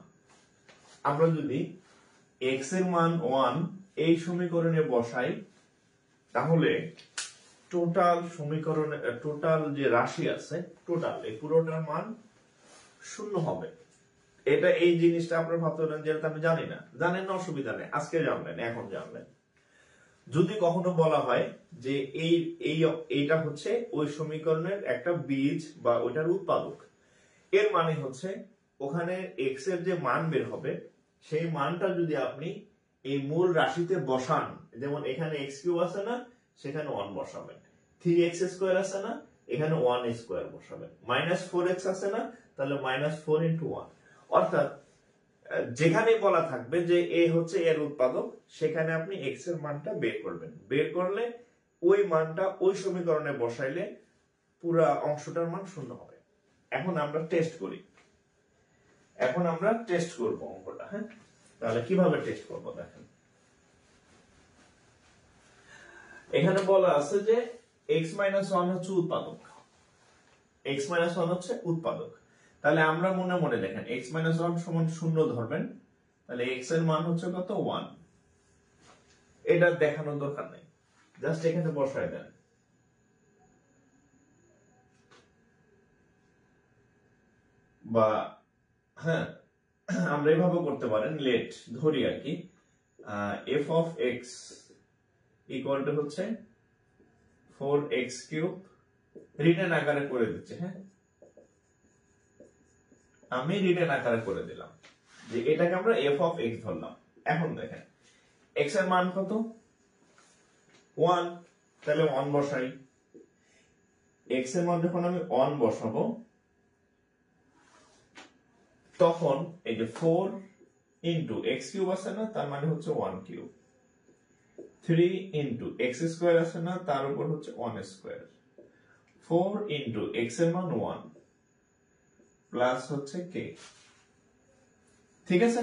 আমরা যদি x এর মান 1 এই সমীকরণে বসাই, তাহলে টোটাল যে রাশি আছে, এই পুরোটার মান 0 হবে। এটা এই জিনিসটা আপনারা ভাবতে পারেন যেটা আমি জানি না। জানেন না, অসুবিধা নেই, আজকে জানলেন, এখন জানলেন। যদি কখনো বলা হয় যে এইটা হচ্ছে ওই সমীকরণের একটা বীজ বা ওইটার উৎপাদক, এর মানে হচ্ছে ওখানে x এর যে মান বের হবে, সেই মানটা যদি আপনি এই মূল রাশিতে বসান, যেমন এখানে x কিউব আছে না, সেখানে 1 বসাবেন। 3x স্কয়ার আছে না, এখানে 1 স্কয়ার বসাবেন। মাইনাস 4x আছে না, তাহলে মাইনাস 4 ইন্টু 1। অর্থাৎ যেখানে বলা থাকবে যে এ হচ্ছে এর উৎপাদক, সেখানে আপনি x এর মানটা বের করবেন। বের করলে ওই মানটা ওই সমীকরণে বসাইলে পুরো অংশটার মান 0 হবে। এখন আমরা টেস্ট করব অঙ্কটা। হ্যাঁ, তাহলে কিভাবে টেস্ট করব দেখেন। এখানে বলা আছে যে x minus 1 হচ্ছে উৎপাদক। x minus 1 হচ্ছে উৎপাদক। তাহলে আমরা মনে মনে দেখেন x minus 1 সমান 0 ধরবেন, তাহলে x এর মান হচ্ছে কত? 1। এটা দেখানোর দরকার নেই, জাস্ট এখানে বসায় দেন। বা হ্যাঁ, আমরা এভাবে করতে পারেন, লেট ধরি আর কি, f of x equal to হচ্ছে 4x কিউব, রিটেন আকারে করে দিচ্ছে। হ্যাঁ, আমি রিটেন আকারে করে দিলাম, যে এটাকে আমরা f of x ধরলাম। এখন দেখেন x এর মান কত? 1, তাহলে 1 বসাই। এক্স এর মান যখন আমি 1 বসাবো তখন এই যে 4 ইনটু এক্স কিউব আছে না, তার মানে হচ্ছে 1 কিউব, 3 ইনটু এক্স স্কয়ার আছে না, তার উপর হচ্ছে 1 স্কয়ার, 4 ইনটু এক্স এর মান 1 প্লাস হচ্ছে কে। ঠিক আছে,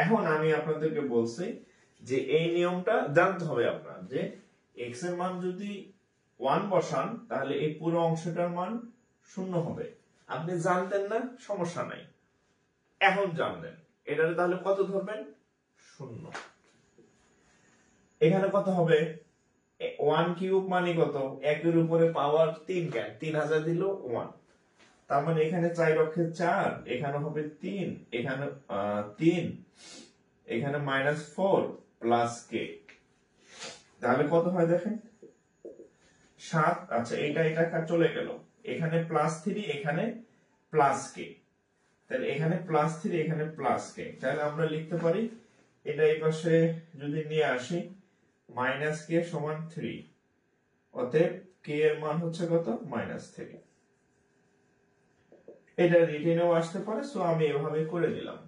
এখন আমি আপনাদেরকে বলছি যে এই নিয়মটা জানতে হবে আপনার, যে এক্স এর মান যদি 1 বসান তাহলে এই পুরো অংশটার মান 0 হবে। আপনি জানতেন না, সমস্যা নাই, এখন জানলেন। এটারে তাহলে কত ধরবেন? 0। এখানে কত হবে? 1 কিউব মানে কত? 1 এর উপরে পাওয়ার 3 কেন? 3000 দিল 1, তার মানে এখানে 4 অক্ষে 4, এখানে হবে 3, এখানে 3, এখানে -4 প্লাস কে। তাহলে কত হয় দেখেন? 7। আচ্ছা, এটা চলে গেল, এখানে +3, এখানে প্লাস কে, তাহলে এখানে +3, এখানে প্লাস কে। তাহলে আমরা লিখতে পারি এটা এই পাশে যদি নিয়ে আসি মাইনাস কে সমান 3, অতএব কে এর মান হচ্ছে কত? -3। এটা রিটেনেও আসতে পারে, সো আমি এভাবে করে দিলাম।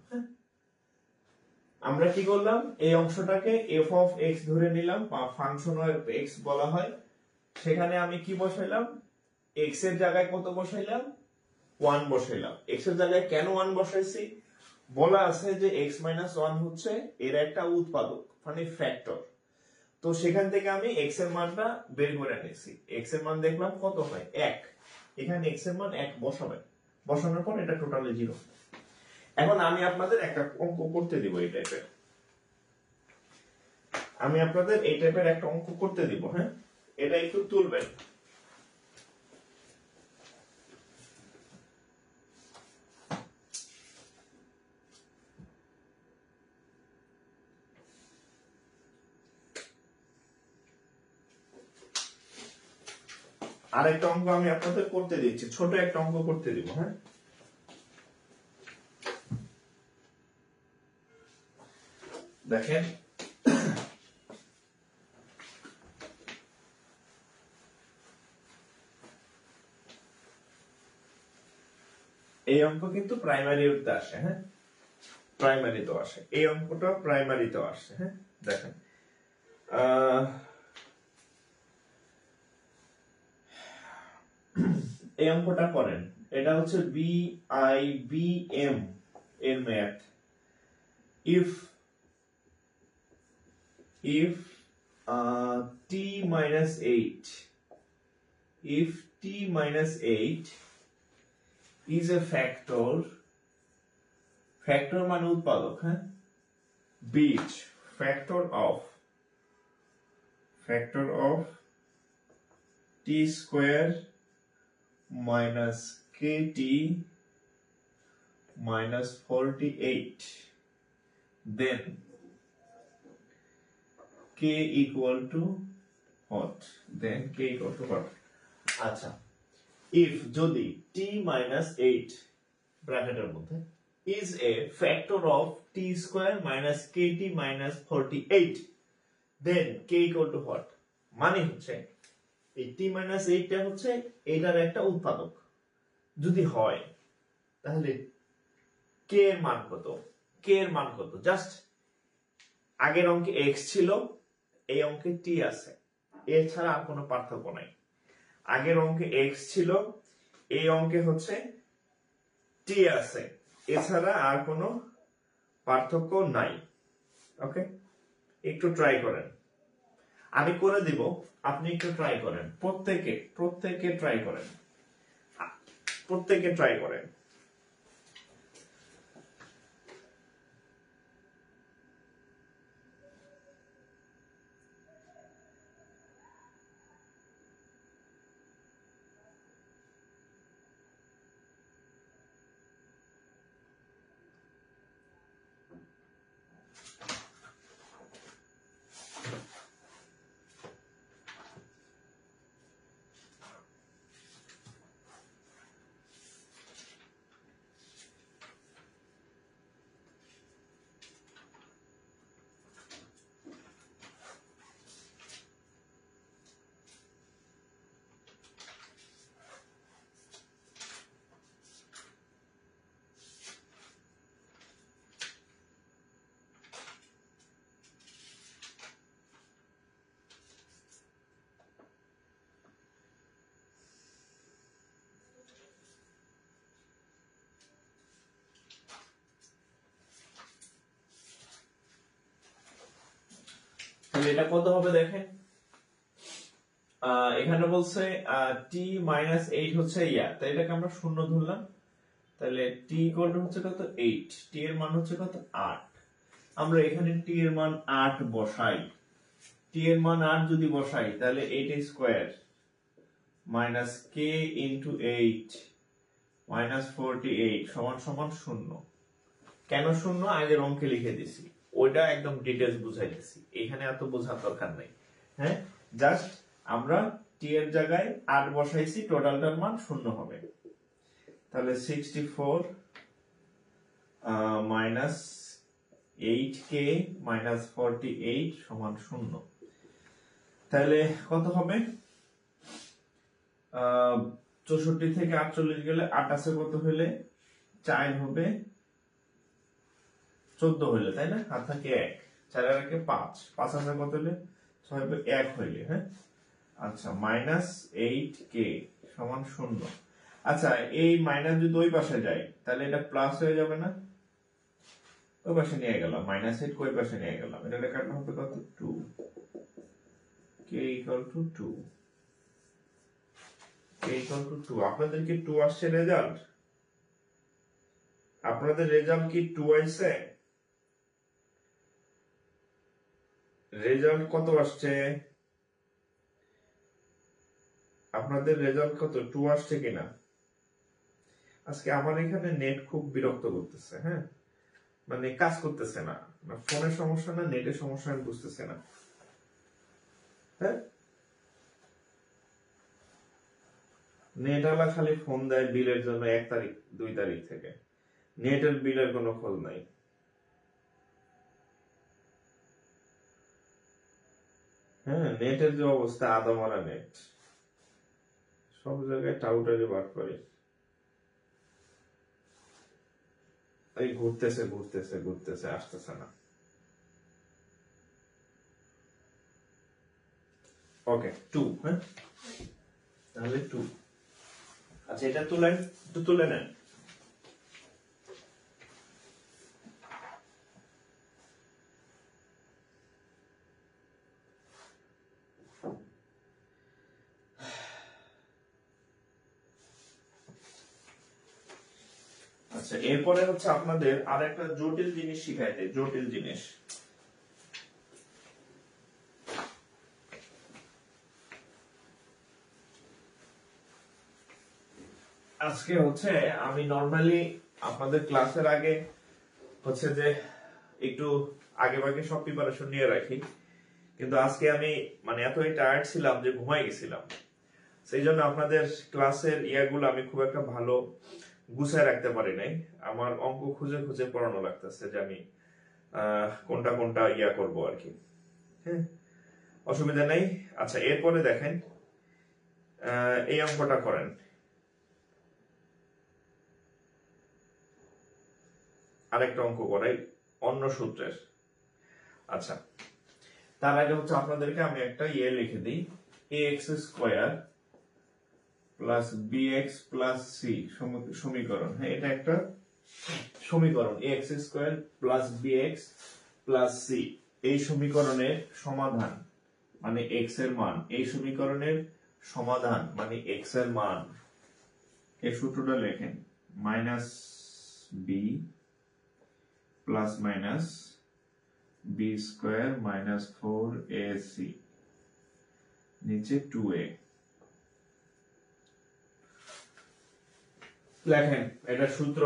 আমরা কি করলাম? এই অংশটাকে f অফ x ধরে নিলাম, বা ফাংশন অফ x বলা হয়। সেখানে আমি কি বসাইলাম? x এর জায়গায় কত বসাইলাম? 1 বসাইলাম। x এর জায়গায় কেন 1 বসাইছি? বলা আছে যে x - 1 হচ্ছে এর একটা উৎপাদক, মানে ফ্যাক্টর। তো সেখান থেকে আমি x এর মানটা বের করে নিয়েছি। x এর মান দেখলাম কত হয়? 1। এখানে x এর মান 1 বসাবেন, বসানোর পর এটা টোটালি 0। এখন আমি আপনাদের একটা অঙ্ক করতে দিব এই টাইপের, একটা অঙ্ক করতে দিব। হ্যাঁ, এটা একটু তুলবেন। আরেকটা অঙ্ক আমি আপনাদের করতে দিচ্ছি, ছোট একটা অঙ্ক করতে দিব। হ্যাঁ, দেখেন এই অঙ্ক কিন্তু প্রাইমারিতে আসে। হ্যাঁ, প্রাইমারিতে আসে এই অঙ্কটা, প্রাইমারিতে আসে। হ্যাঁ, দেখেন এই অঙ্কটা করেন। এটা হচ্ছে BIBM এর math. if t minus 8 if t minus 8 is a factor মানে উৎপাদক, হ্যাঁ, which factor of t square minus kt minus 48, then k equal to what? আচ্ছা, if যদি t minus 8 ব্র্যাকেটের মধ্যে is a factor of t square minus kt minus 48, then k equal to what? মানে হচ্ছে এই t minus 8 টা হচ্ছে এটার একটা উৎপাদক যদি হয়, তাহলে k এর মান কত? জাস্ট আগের অঙ্কে x ছিল, এই অঙ্কে t আছে, এছাড়া আর কোনো পার্থক্য নাই। আগের অঙ্কে x ছিল, এই অঙ্কে হচ্ছে t আছে, এছাড়া আর কোনো পার্থক্য নাই। ওকে, একটু ট্রাই করেন, আমি করে দিব, আপনি একটু ট্রাই করেন। প্রত্যেকে ট্রাই করেন। তাহলে এটা কত হবে দেখেন, এখানে বলছে t মাইনাস 8 হচ্ছে তাই এটাকে আমরা শূন্য ধরলাম। তাহলে t ইকুয়াল টু হচ্ছে কত 8, t এর মান হচ্ছে কত 8। আমরা এখানে t এর মান 8 বসাই, t এর মান 8 যদি বসাই তাহলে 8 square minus k into 8 minus 48 সমান সমান 0। কেন শূন্য আগের অঙ্কে লিখে দিছি, ওইটা একদম ডিটেইলস বুঝাইতেছি, এখানে এত বোঝার দরকার নাই। হ্যাঁ, জাস্ট আমরা t এর জায়গায় 8 বসাইছি, টোটালটার মান 0 হবে। তাহলে 64 মাইনাস 8k মাইনাস 48 সমান 0। তাহলে কত হবে, 64 থেকে 48 গেলে 8 আছে কত হইলে 4 হবে, 14 হইলে, তাই না? আর থাকে 1, 4 আর 1 5, 5 আছে কত হইলে 6 হবে 1 হইলে। হ্যাঁ, আচ্ছা মাইনাস 8k সমান 0। আচ্ছা এই মাইনাস যদি ওই পাশে যায় তাহলে এটা প্লাস হয়ে যাবে না? ওই পাশে নিয়ে গেলাম, মাইনাস 8 ওই পাশে নিয়ে গেলাম, এটা কাটলে হবে কত 2, k equal to 2, k equal to 2। আপনাদের কি 2 আসছে রেজাল্ট? আপনাদের রেজাল্ট কি 2 আসছে? রেজাল্ট কত আসছে? আপনাদের রেজাল্ট কত 2 আসছে কিনা? আজকে আমার এখানে নেট খুব বিরক্ত করতেছে। হ্যাঁ, মানে কাজ করতেছে না, ফোনের সমস্যা না নেটের সমস্যা, আমি বুঝতেছি না। হ্যাঁ, নেটওয়ালা খালি ফোন দেয় বিলের জন্য 1 তারিখ 2 তারিখ থেকে, নেটের বিলের কোনো খোঁজ নাই। হ্যাঁ, নেটের যে অবস্থা আদমরা নেট, সব জায়গায় টাউটারি বার করে, এই ঘুরতেছে ঘুরতেছে ঘুরতেছে, আসতেছে না। ওকে 2, হ্যাঁ তাহলে 2। আচ্ছা এটা তুলেন, একটু তুলে নেন। আচ্ছা এরপরে হচ্ছে আপনাদের আর একটা জটিল জিনিস শিখাইতে, জটিল জিনিস। আজকে হচ্ছে আমি নরমালি আপনাদের ক্লাসের আগে হচ্ছে যে একটু আগে ভাগে সব প্রিপারেশন নিয়ে রাখি, কিন্তু আজকে আমি মানে এতই টায়ার্ড ছিলাম যে ঘুমাই গেছিলাম, সেই জন্য আপনাদের ক্লাসের ইয়াগুলো আমি খুব একটা ভালো গুছায় রাখতে পারি নাই। আমার অঙ্ক খুঁজে খুঁজে পড়ানো লাগতেছে যে আমি কোনটা কোনটা ইয়া করব আর কি। হ্যাঁ, অসুবিধা নেই। আচ্ছা এরপরে দেখেন, এই অঙ্কটা করেন, আরেকটা অঙ্ক করাই অন্য সূত্রের। আচ্ছা তার আগে হচ্ছে আপনাদেরকে আমি একটা ইয়ে লিখে দিই, ax square plus bx plus c সমীকরণ। হ্যাঁ, এটা একটা সমীকরণ, ax square plus bx plus c। এই সমীকরণের সমাধান মানে x এর মান, এই সমীকরণের সমাধান মানে x এর মান, এই সূত্রটা লেখেন, minus b plus minus b square minus 4ac নিচে 2a লেখেন। এটা সূত্র।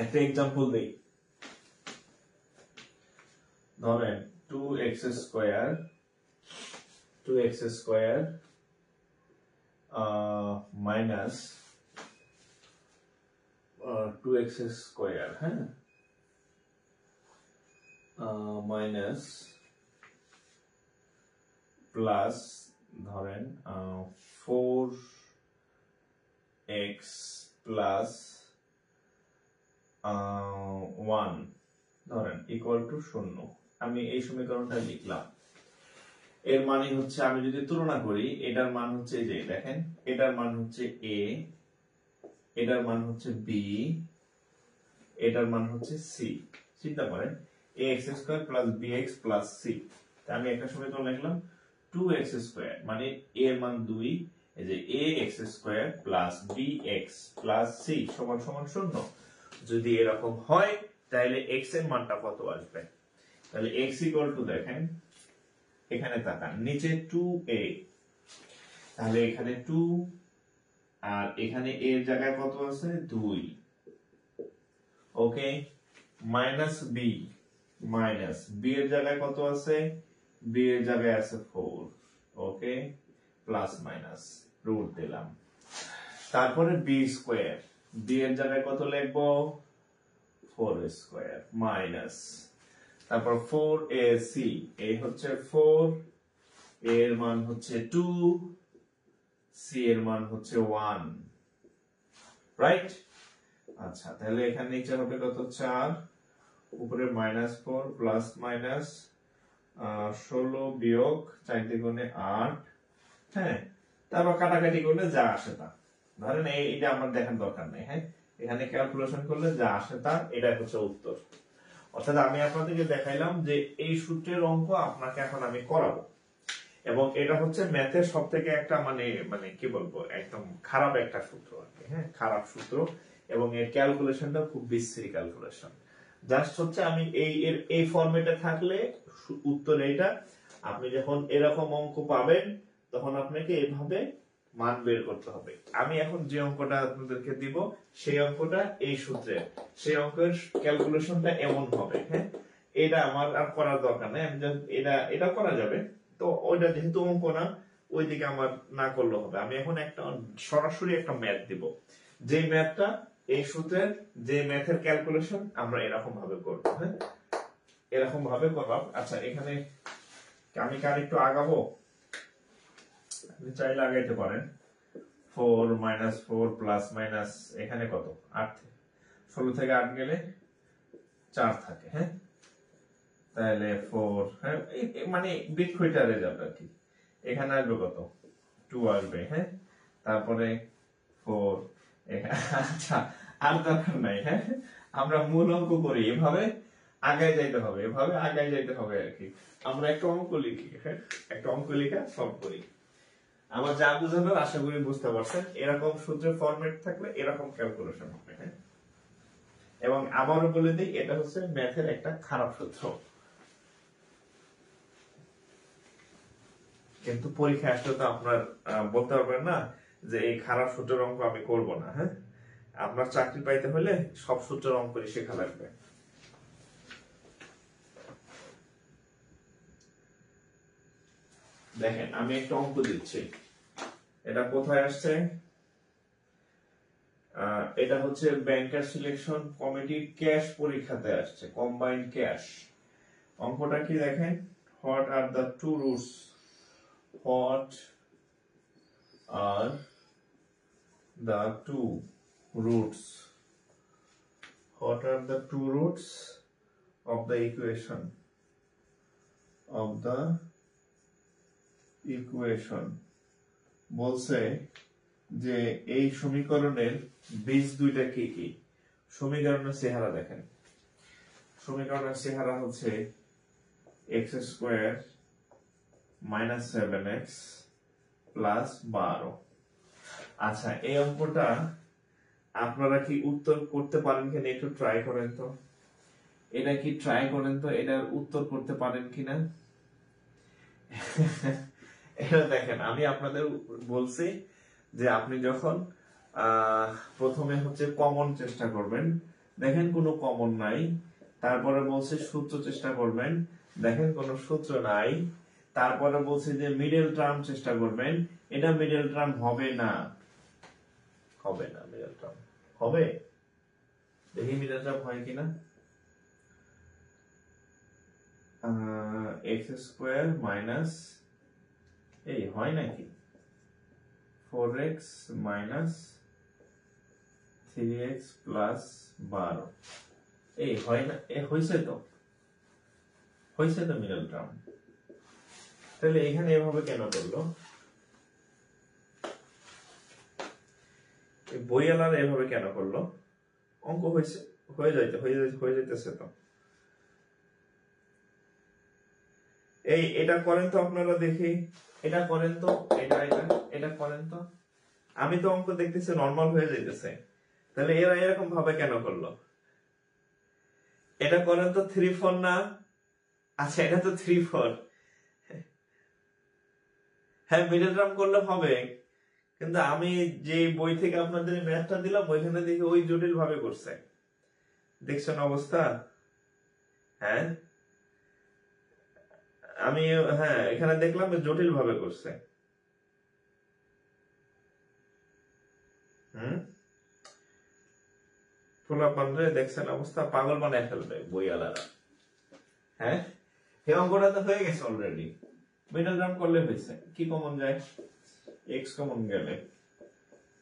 একটা এক্সাম্পল দেই, ধরেন 2x square minus 2x square, হ্যাঁ মাইনাস প্লাস ধরেন 4x প্লাস 1 ধরেন ইকুয়াল টু 0। আমি এই সমীকরণটা লিখলাম। এর মানে হচ্ছে আমি যদি তুলনা করি, এটার মান হচ্ছে যে দেখেন, এটার মান হচ্ছে a, এটার মান হচ্ছে b, এটার মান হচ্ছে সি। চিন্তা করেন ax square plus bx plus C, আমি একটা সমীকরণ লিখলাম 2x স্কয়ার মানে a এর মান 2, এই যে ax square plus bx plus C সমান সমান 0। যদি এরকম হয় তাহলে x এর মানটা কত আসবে? তাহলে x ইকুয়াল টু দেখেন এখানে তাকান নিচে 2a, তাহলে এখানে 2 আর এখানে a এর জায়গায় কত আছে 2, ওকে, মাইনাস b, মাইনাস b এর জায়গায় কত আছে, b এর জায়গায় আছে 4, ওকে, প্লাস মাইনাস রুট দিলাম। তারপরে b স্কয়ার, b এর জায়গায় কত লিখবো 4 স্কয়ার মাইনাস, তারপর 4ac, a হচ্ছে 4, a এর মান হচ্ছে 2, c এর মান হচ্ছে 1, রাইট? আচ্ছা তাহলে এখানে নিচে হবে কত 4, উপরে মাইনাস 4 প্লাস মাইনাস 16 বিয়োগ 4 দ্বিগুণে 8, হ্যাঁ, তারপর কাটাকাটি করলে যা আসে তা, ধরেন এইটা আমার দেখার দরকার নেই, হ্যাঁ, এখানে ক্যালকুলেশন করলে যা আসে তা, এটা হচ্ছে উত্তর। অর্থাৎ আমি আপনাদেরকে দেখাইলাম যে এই সূত্রের অঙ্ক আপনাকে এখন আমি করাবো, এবং এটা হচ্ছে ম্যাথের সবথেকে একটা মানে মানে কি বলবো একদম খারাপ একটা সূত্র আর কি, হ্যাঁ, খারাপ সূত্র, এবং এর ক্যালকুলেশনটা খুব বিশ্রী ক্যালকুলেশন। জাস্ট হচ্ছে আমি এই ফরম্যাটে থাকলে উত্তর এইটা, আপনি যখন এরকম অঙ্ক পাবেন তখন আপনাকে এইভাবে মান বের করতে হবে। আমি এখন যে অঙ্কটা আপনাদেরকে দিব সেই অঙ্কটা এই সূত্রে, সেই অঙ্কের ক্যালকুলেশনটা এমন হবে, হ্যাঁ, এটা আমার আর করার দরকার নাই, আমি এটা করা যাবে, তো ওইটা যেহেতু অঙ্ক না ওইদিকে আমার না করলেও হবে। আমি এখন একটা সরাসরি একটা ম্যাথ দিব, যে ম্যাথটা এই সূত্রের, যে ম্যাথের ক্যালকুলেশন আমরা এরকম ভাবে করব, হ্যাঁ, এরকম ভাবে করব। আচ্ছা এখানে আমি কার একটু আগাবো, আপনি চাইলে আগাইতে পারেন। 4 মাইনাস 4 প্লাস মাইনাস এখানে কত 8, 16 থেকে 8 গেলে 4 থাকে, হ্যাঁ, তাহলে 4, হ্যাঁ, মানে বৃক্ষটারে যাবে আর কি, এখানে আসবে কত 2 আসবে, হ্যাঁ, তারপরে 4, আচ্ছা আর দরকার নাই, হ্যাঁ, আমরা মূল অঙ্ক করি, এভাবে আগায় যাইতে হবে, এভাবে আগায় যাইতে হবে আর কি। আমরা একটা অঙ্ক লিখি, হ্যাঁ, একটা অঙ্ক লিখা সলভ করি। আমার যা বুঝানোর আশা করি বুঝতে পারছেন, এরকম সূত্রের ফরম্যাট থাকলে এরকম ক্যালকুলেশন হবে, হ্যাঁ, এবং আবারও বলে দিই এটা হচ্ছে ম্যাথের একটা খারাপ সূত্র, কিন্তু পরীক্ষায় আসলে তো আপনার বলতে পারবেন না যে এই খারাপ সূত্রের অঙ্ক আমি করব না, হ্যাঁ, আপনার চাকরি পাইতে হলে সব সূত্রের অঙ্ক শেখা লাগবে। দেখেন আমি একটা অঙ্ক দিচ্ছি, এটা কোথায় আসছে, এটা হচ্ছে ব্যাংকার সিলেকশন কমিটির ক্যাশ পরীক্ষাতে আসছে, কম্বাইন্ড ক্যাশ। অঙ্কটা কি দেখেন, what are the two roots, what are the two roots, what are the two roots of the equation, বলছে যে এই সমীকরণের বীজ দুইটা কি কি। সমীকরণের চেহারা দেখেন, সমীকরণের চেহারা হচ্ছে x square minus 7x plus 12। আচ্ছা এই অঙ্কটা আপনারা কি উত্তর করতে পারেন কিনা একটু ট্রাই করেন তো, এটা কি ট্রাই করেন তো, এটার উত্তর করতে পারেন কিনা। এটা দেখেন আমি আপনাদের বলছি যে আপনি যখন প্রথমে হচ্ছে কমন চেষ্টা করবেন, দেখেন কোনো কমন নাই, তারপরে বলছে সূত্র চেষ্টা করবেন, দেখেন কোনো সূত্র নাই, তারপরে বলছে যে মিডল টার্ম চেষ্টা করবেন, এটা মিডল টার্ম হবে না, হবে না মিডল টার্ম, হবে, দেখি মিডল টার্ম হয় কিনা। x স্কয়ার মাইনাস এই হয় নাকি 4x মাইনাস 3x প্লাস 12, এই হয় না, হইছে তো, হইছে তো মিডল টার্ম। তাহলে এখানে এভাবে কেন করলো, বইয়ালার এভাবে কেন করলো, অঙ্ক হয়েছে হয়ে যাইতেছে তো। এটা করেন তো আপনারা, দেখি এটা করেন তো, এটা করেন তো। আমি তো অঙ্ক দেখতেছি নর্মাল হয়ে যাইতেছে, তাহলে এরা এরকম ভাবে কেন করলো? এটা করেন তো 3-4 না? আচ্ছা এটা তো 3-4। হ্যাঁ মিডল টার্ম করলে হবে, কিন্তু আমি যে বই থেকে আপনাদের ম্যাথটা দিলাম ওইখানে দেখি ওই জটিল ভাবে করছে। দেখছেন অবস্থা? হ্যাঁ আমি, হ্যাঁ এখানে দেখলাম জটিল ভাবে করছে। হুম, পোলাপানরে দেখছেন অবস্থা, পাগল বানায় ফেলবে বই আলাদা। হ্যাঁ এই অঙ্কটা তো হয়ে গেছে অলরেডি, মিডল টার্ম করলে হয়েছে। কি কমন যায়? এক্স কমন গেলে,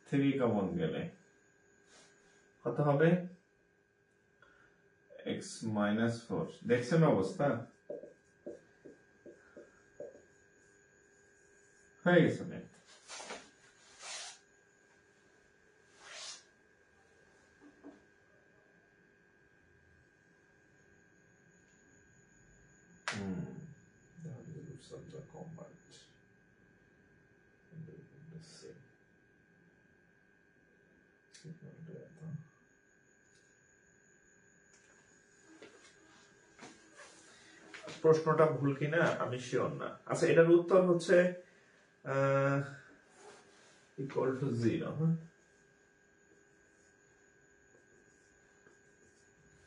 3 কমন গেলে কত হবে? X minus 4। দেখছেন অবস্থা? হয়ে গেছে math. The roots of the combat. প্রশ্নটা ভুল কিনা আমি শিওর না। আচ্ছা এটার উত্তর হচ্ছে ইকুয়াল টু 0।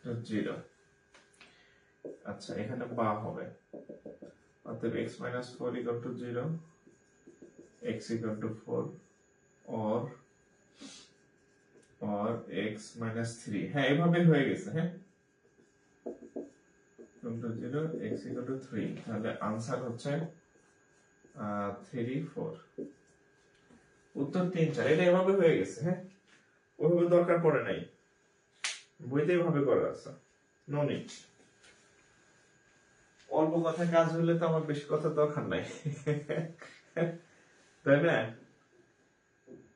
হ্যাঁ 0। আচ্ছা এখানে বা হবে, অতএব x minus 4 equal to 0, x equal to 4, or x minus 3। হ্যাঁ এভাবে হয়ে গেছে। হ্যাঁ equal to 0, x equal to 3, তাহলে আনসার হচ্ছে 3, 4। উত্তর 3, 4। এটা এভাবে হয়ে গেছে। হ্যাঁ ওইভাবে দরকার পড়ে নাই, বইতে এভাবে করা আছে, নো নিড। অল্প কথা কাজ হলে তো আমার বেশি কথা দরকার নাই, তাই না?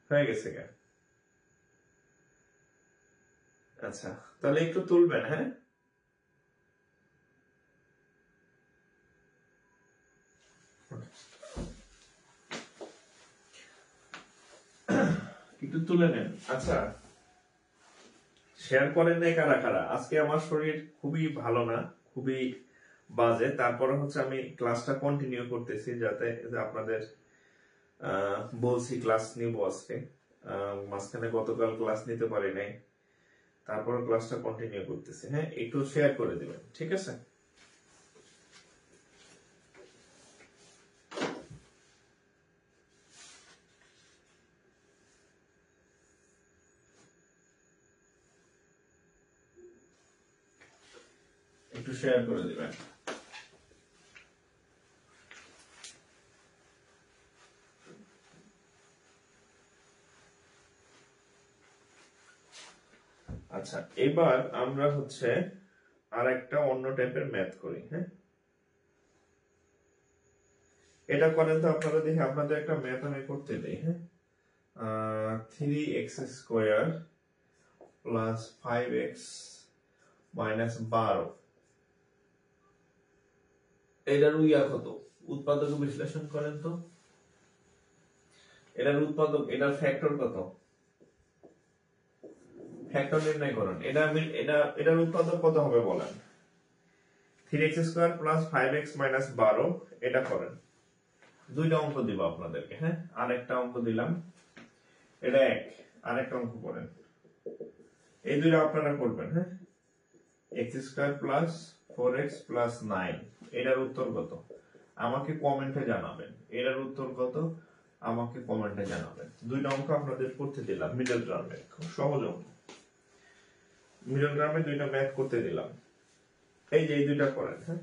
হয়ে গেছে কেন? আচ্ছা তাহলে একটু তুলবেন। হ্যাঁ একটু তুলে নেন। আচ্ছা শেয়ার করেন নাই কারা কারা? আজকে আমার শরীর খুবই ভালো না, খুবই বাজে, তারপরে হচ্ছে আমি ক্লাসটা কন্টিনিউ করতেছি, যাতে আপনাদের বলছি ক্লাস নিব আজকে। মাঝখানে গতকাল ক্লাস নিতে পারি নাই, তারপরে ক্লাসটা কন্টিনিউ করতেছি। হ্যাঁ একটু শেয়ার করে দিবেন, ঠিক আছে? একটু শেয়ার করে দিবেন। আচ্ছা এবার আমরা হচ্ছে আর একটা অন্য টাইপের ম্যাথ করি। হ্যাঁ এটা করেন তো আপনারা, দেখি আপনাদের একটা ম্যাথ আমি করতে দিই। হ্যাঁ 3x square plus 5x minus 12, এটার ইয়া কত? উৎপাদক বিশ্লেষণ করেন তো। এটার উৎপাদক, এটার ফ্যাক্টর কত? ফ্যাক্টর নির্ণয় করুন। এটার উৎপাদক কত হবে বলেন? 3x square plus 5x minus 12, এটা করেন। দুইটা অঙ্ক দিব আপনাদেরকে। হ্যাঁ আরেকটা অঙ্ক দিলাম, এটা এক। আরেকটা অঙ্ক করেন, এই দুইটা আপনারা করবেন। হ্যাঁ x square plus 4x plus 9, এটার উত্তর কত আমাকে কমেন্টে জানাবেন। এটার উত্তর কত আমাকে কমেন্টে জানাবেন। দুইটা অঙ্ক আপনাদের করতে দিলাম মিডল টার্মে, খুব সহজ অঙ্ক। মিডল টার্মে দুইটা ম্যাথ করতে দিলাম, এই যে এই দুইটা করেন। হ্যাঁ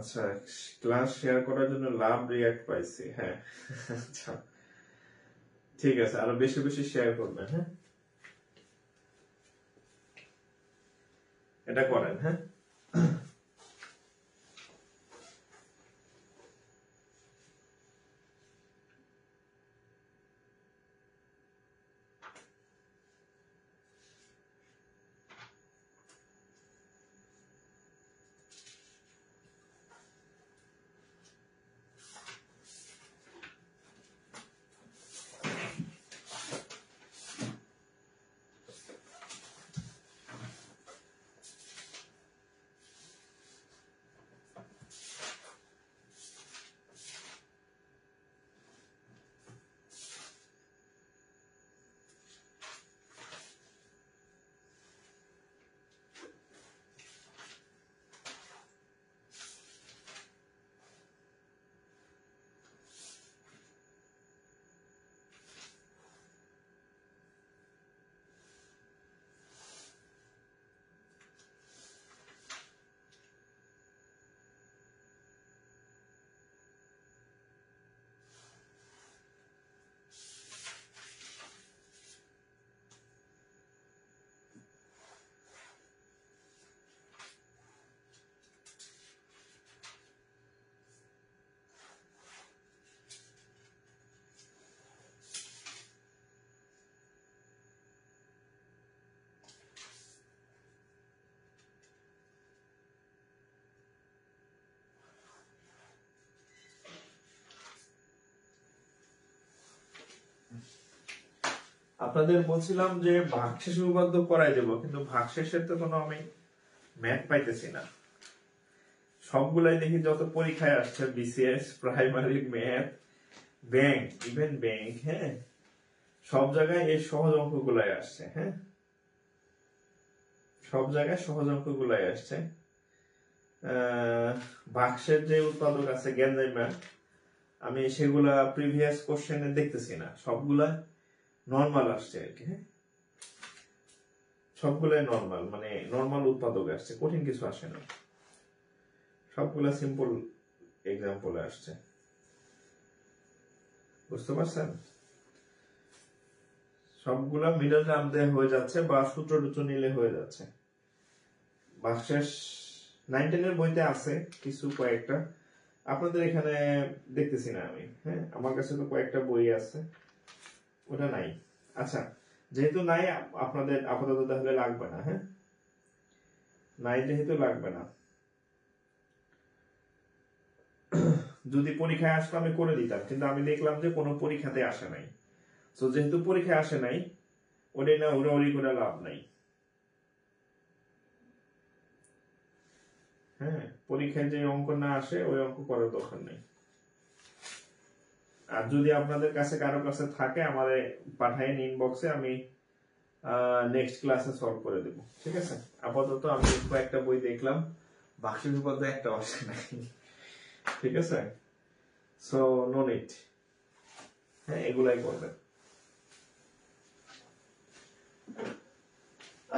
আচ্ছা, ক্লাস শেয়ার করার জন্য লাভ রিয়াক্ট পাইছি, হ্যাঁ। আচ্ছা ঠিক আছে, আরো বেশি বেশি শেয়ার করবেন, হ্যাঁ এটা করেন, হ্যাঁ। আপনাদের বলছিলাম যে ভাগশেষ উপপাদ্য করাই দেবো, কিন্তু ভাগশেষের তো কোনো আমি ম্যাথ পাইতেছি না। সবগুলাই দেখি যত পরীক্ষায় আসছে, BCS, primary, math, bank, even bank, হ্যাঁ সব জায়গায় এই সহজ অঙ্কগুলাই আসছে, হ্যাঁ সব জায়গায় সহজ অঙ্কগুলাই আসছে। ভাগশের যে উৎপাদক আছে গ্যানজাইমার, আমি সেগুলা প্রিভিয়াস কোশ্চেনে দেখতেছি না, সবগুলা নর্মাল আসছে আর কি, হ্যাঁ সবগুলাই নর্মাল, মানে নর্মাল উৎপাদক আসছে, কঠিন কিছু আসে না, সবগুলা সিম্পল এক্সাম্পল আসছে, বুঝতে পারছেন? সবগুলা মিডল টার্ম দিয়ে হয়ে যাচ্ছে বা সূত্র টুত্র নিলে হয়ে যাচ্ছে। ভাগশেষ 9-10 এর বইতে আছে কিছু কয়েকটা, আপনাদের এখানে দেখতেছি না আমি, হ্যাঁ আমার কাছে তো কয়েকটা বই আছে, ওটা নাই। আচ্ছা যেহেতু নাই, আপনাদের আপাতত তাহলে লাগবে না, হ্যাঁ নাই যেহেতু লাগবে না, যদি পরীক্ষায় আসতো আমি করে দিতাম, কিন্তু আমি দেখলাম যে কোনো পরীক্ষাতে আসে নাই, তো যেহেতু পরীক্ষায় আসে নাই, ওটাই না উড়াউড়ি করে লাভ নাই, হ্যাঁ পরীক্ষায় যে অঙ্ক না আসে ওই অঙ্ক করার দরকার নেই। আর যদি আপনাদের কাছে কারো কাছে থাকে আমারে পাঠাইন ইনবক্সে, আমি নেক্সট ক্লাসে সলভ করে দেব, ঠিক আছে? আপাতত আমি কয়েকটা বই দেখলাম, ভাগশেষ উপপাদ্য একটা আসে নাই, ঠিক আছে? সো নো নিড, হ্যাঁ এগুলাই করবেন।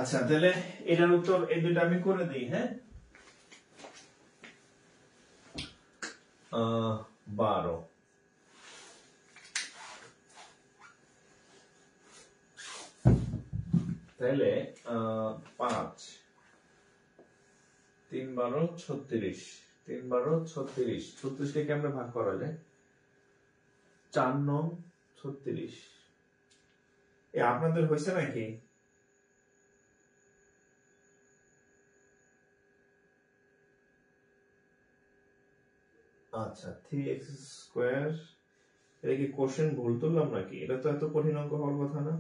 আচ্ছা তাহলে এটার উত্তর এই দুইটা আমি করে দিই, হ্যাঁ 12, তাহলে 5, 3 12 36, 3 12 36, 36 কে কেমনে ভাগ করা যায়? 4 9 36, এ আপনাদের হয়েছে নাকি? আচ্ছা 3x স্কয়ার, এটা কি কোশ্চেন ভুল তুললাম নাকি? এটা তো এত কঠিন অঙ্ক হওয়ার কথা না।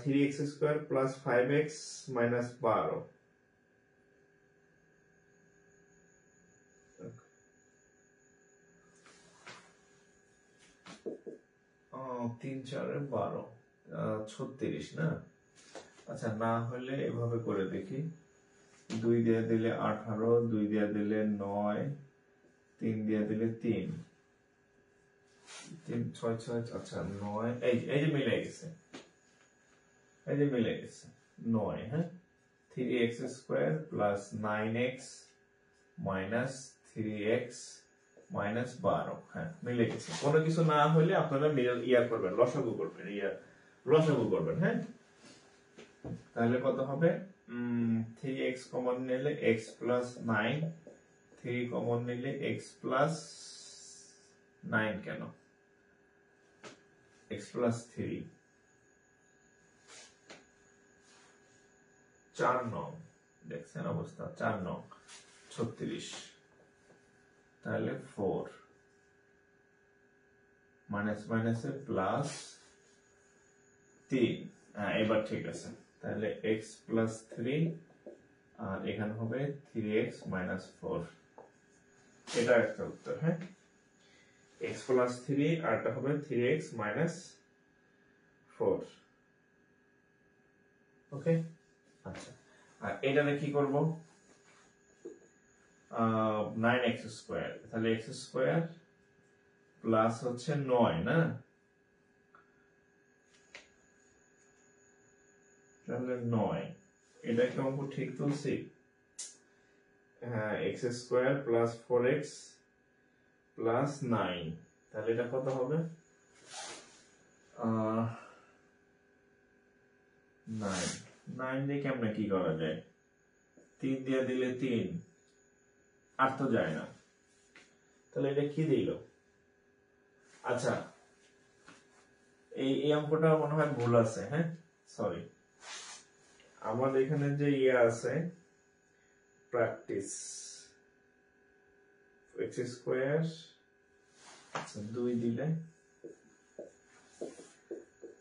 3x square plus 5x minus 12, 3 4 12, 36 না? আচ্ছা না হলে এভাবে করে দেখি, 2 দিয়ে দিলে 18, 2 দিয়ে দিলে 9, 3 দিয়ে দিলে 3, 3 6 6, আচ্ছা 9, এই যে মিলে গেছে, এই যে মিলে গেছে 9, হ্যাঁ 3x square plus 9x minus 3x minus 12। হ্যাঁ, মিলে গেছে। কোনো কিছু না হলে আপনারা করবেন, লসাগু করবেন, লসাগু করবেন। হ্যাঁ, তাহলে কত হবে? 3x কমন নিলে x প্লাস 9, 3 কমন নিলে x প্লাস 9 কেন, x প্লাস 3, 4 নং, দেখছেন অবস্থা, 4 নং 36, তাহলে 4 মাইনাস মাইনাসে প্লাস 3। হ্যাঁ, এবার ঠিক আছে। তাহলে x প্লাস 3 আর এখানে হবে 3x মাইনাস 4, এটা একটা উত্তর। হ্যাঁ, x প্লাস 3 আর এটা হবে 3x মাইনাস 4। ওকে, আচ্ছা, আর এটারে কি করব? 9x স্কয়ার, তাহলে x স্কয়ার প্লাস হচ্ছে 9 না, তাহলে 9, এটা কি অঙ্ক ঠিক তুলছি? হ্যাঁ, x square plus 4x plus 9, তাহলে এটা কত হবে? 9 দিয়ে কেমনে কি করা যায়? 3 দিয়ে দিলে 3, আর তো যায় না, তাহলে এটা কি দিল? আচ্ছা, এই অঙ্কটা মনে হয় ভুল আছে। হ্যাঁ, সরি, আমার এখানে যে আছে প্র্যাকটিস, x স্কয়ার, আচ্ছা 2 দিলে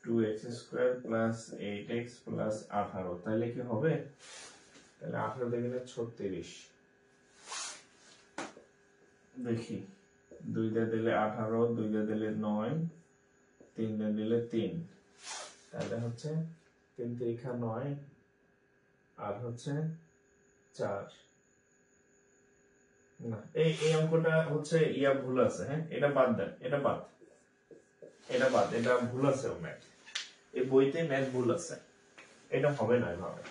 2x square plus 8x plus 18, তাহলে কি হবে? তাহলে 18 দিয়ে গেলে 36, দেখি 2 দিয়ে দিলে 18, 2 দিয়ে দিলে 9, 3 দিয়ে দিলে 3, তাহলে হচ্ছে 3 3 9 আর হচ্ছে 4 না, এই অঙ্কটা হচ্ছে ভুল আছে। হ্যাঁ, এটা বাদ দেন, এটা বাদ, এটা ভুল আছে, ম্যাথ এই বইতে ম্যাথ ভুল আছে, এটা হবে না এভাবে,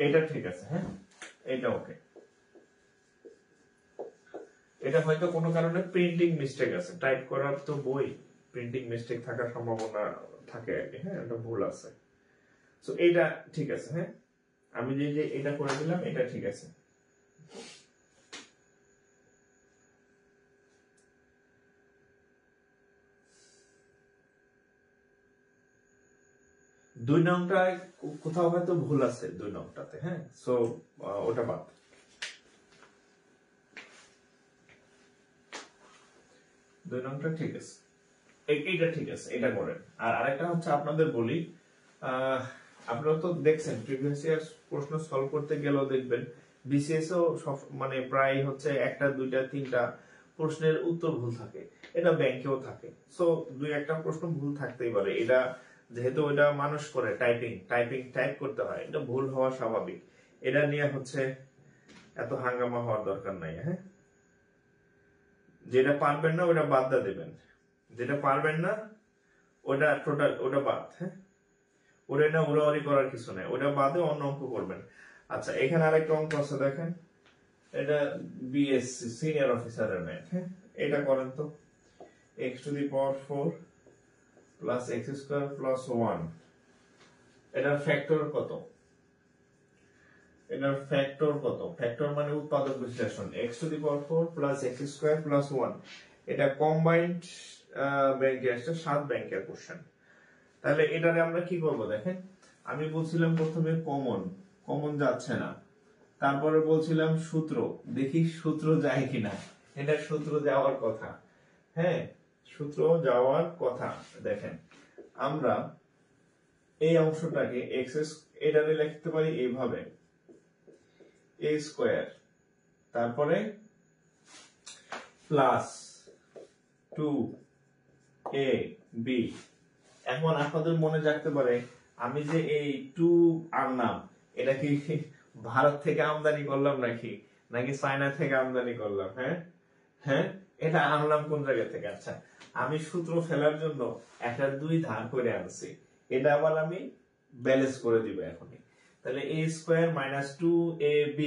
এটা ঠিক আছে। হ্যাঁ, এটা ওকে, এটা হয়তো কোনো কারণে প্রিন্টিং মিস্টেক আছে, টাইপ করার তো বই, প্রিন্টিং মিস্টেক থাকার সম্ভাবনা থাকে আর কি। হ্যাঁ, এটা ভুল আছে, সো এটা ঠিক আছে। হ্যাঁ, আমি যে এটা করে দিলাম, এটা ঠিক আছে। দুই নংটা কোথাও হয়তো ভুল আছে, 2 নংটাতে। হ্যাঁ, সো ওটা বাদ। দুই নংটা ঠিক আছে, এইটা ঠিক আছে, এটা করেন। আর আরেকটা হচ্ছে আপনাদের বলি, আপনারা তো দেখছেন প্রিভিয়াস ইয়ার প্রশ্ন সলভ করতে গেলেও দেখবেন বিসিএস ও মানে প্রায় হচ্ছে 1টা 2টা 3টা প্রশ্নের উত্তর ভুল থাকে, এটা ব্যাংকেও থাকে। সো 2-1টা প্রশ্ন ভুল থাকতেই পারে, এটা যেহেতু এটা মানুষ করে, টাইপ করতে হয়, এটা ভুল হওয়া স্বাভাবিক, এটা নিয়ে হচ্ছে এত হাঙ্গামা হওয়ার দরকার নাই। হ্যাঁ, যেটা পারবেন না ওটা বাদ দেবেন, যেটা পারবেন না ওটা টোটাল ওটা বাদ। হ্যাঁ, ওটা না উড়াউড়ি করার কিছু নেই, ওটা বাদে অন্য অঙ্ক করবেন। আচ্ছা, এখানে আরেকটা অঙ্ক আছে, দেখেন, এটা বিএসসি সিনিয়র অফিসারের ম্যাথ। হ্যাঁ, এটা করেন তো, x two the power 4 plus x square plus 1, এটার ফ্যাক্টর কত? এটার ফ্যাক্টর কত? ফ্যাক্টর মানে উৎপাদক বিশ্লেষণ, x two the power 4 plus x square plus 1, এটা কম্বাইন্ড ব্যাংকে আসছে, 7 ব্যাংকের কোশ্চেন। তাহলে এটারে আমরা কি করব? দেখেন, আমি বলছিলাম প্রথমে কমন যাচ্ছে না, তারপরে বলছিলাম সূত্র, দেখি সূত্র যায় কিনা, এটা সূত্র যাওয়ার কথা। হ্যাঁ, সূত্র যাওয়ার কথা। দেখেন, আমরা এই অংশটাকে এটারে লিখতে পারি এইভাবে, a স্কয়ার, তারপরে প্লাস 2ab। এখন আপনাদের মনে জাগতে পারে, আমি যে এই 2 আনলাম, এটা কি ভারত থেকে আমদানি করলাম নাকি চায়না থেকে আমদানি করলাম? হ্যাঁ, এটা আনলাম কোন জায়গা থেকে? আচ্ছা, আমি সূত্র ফেলার জন্য একটা 2 ধার করে আনছি, এটা আবার আমি ব্যালেন্স করে দিব এখনই। তাহলে a square minus 2ab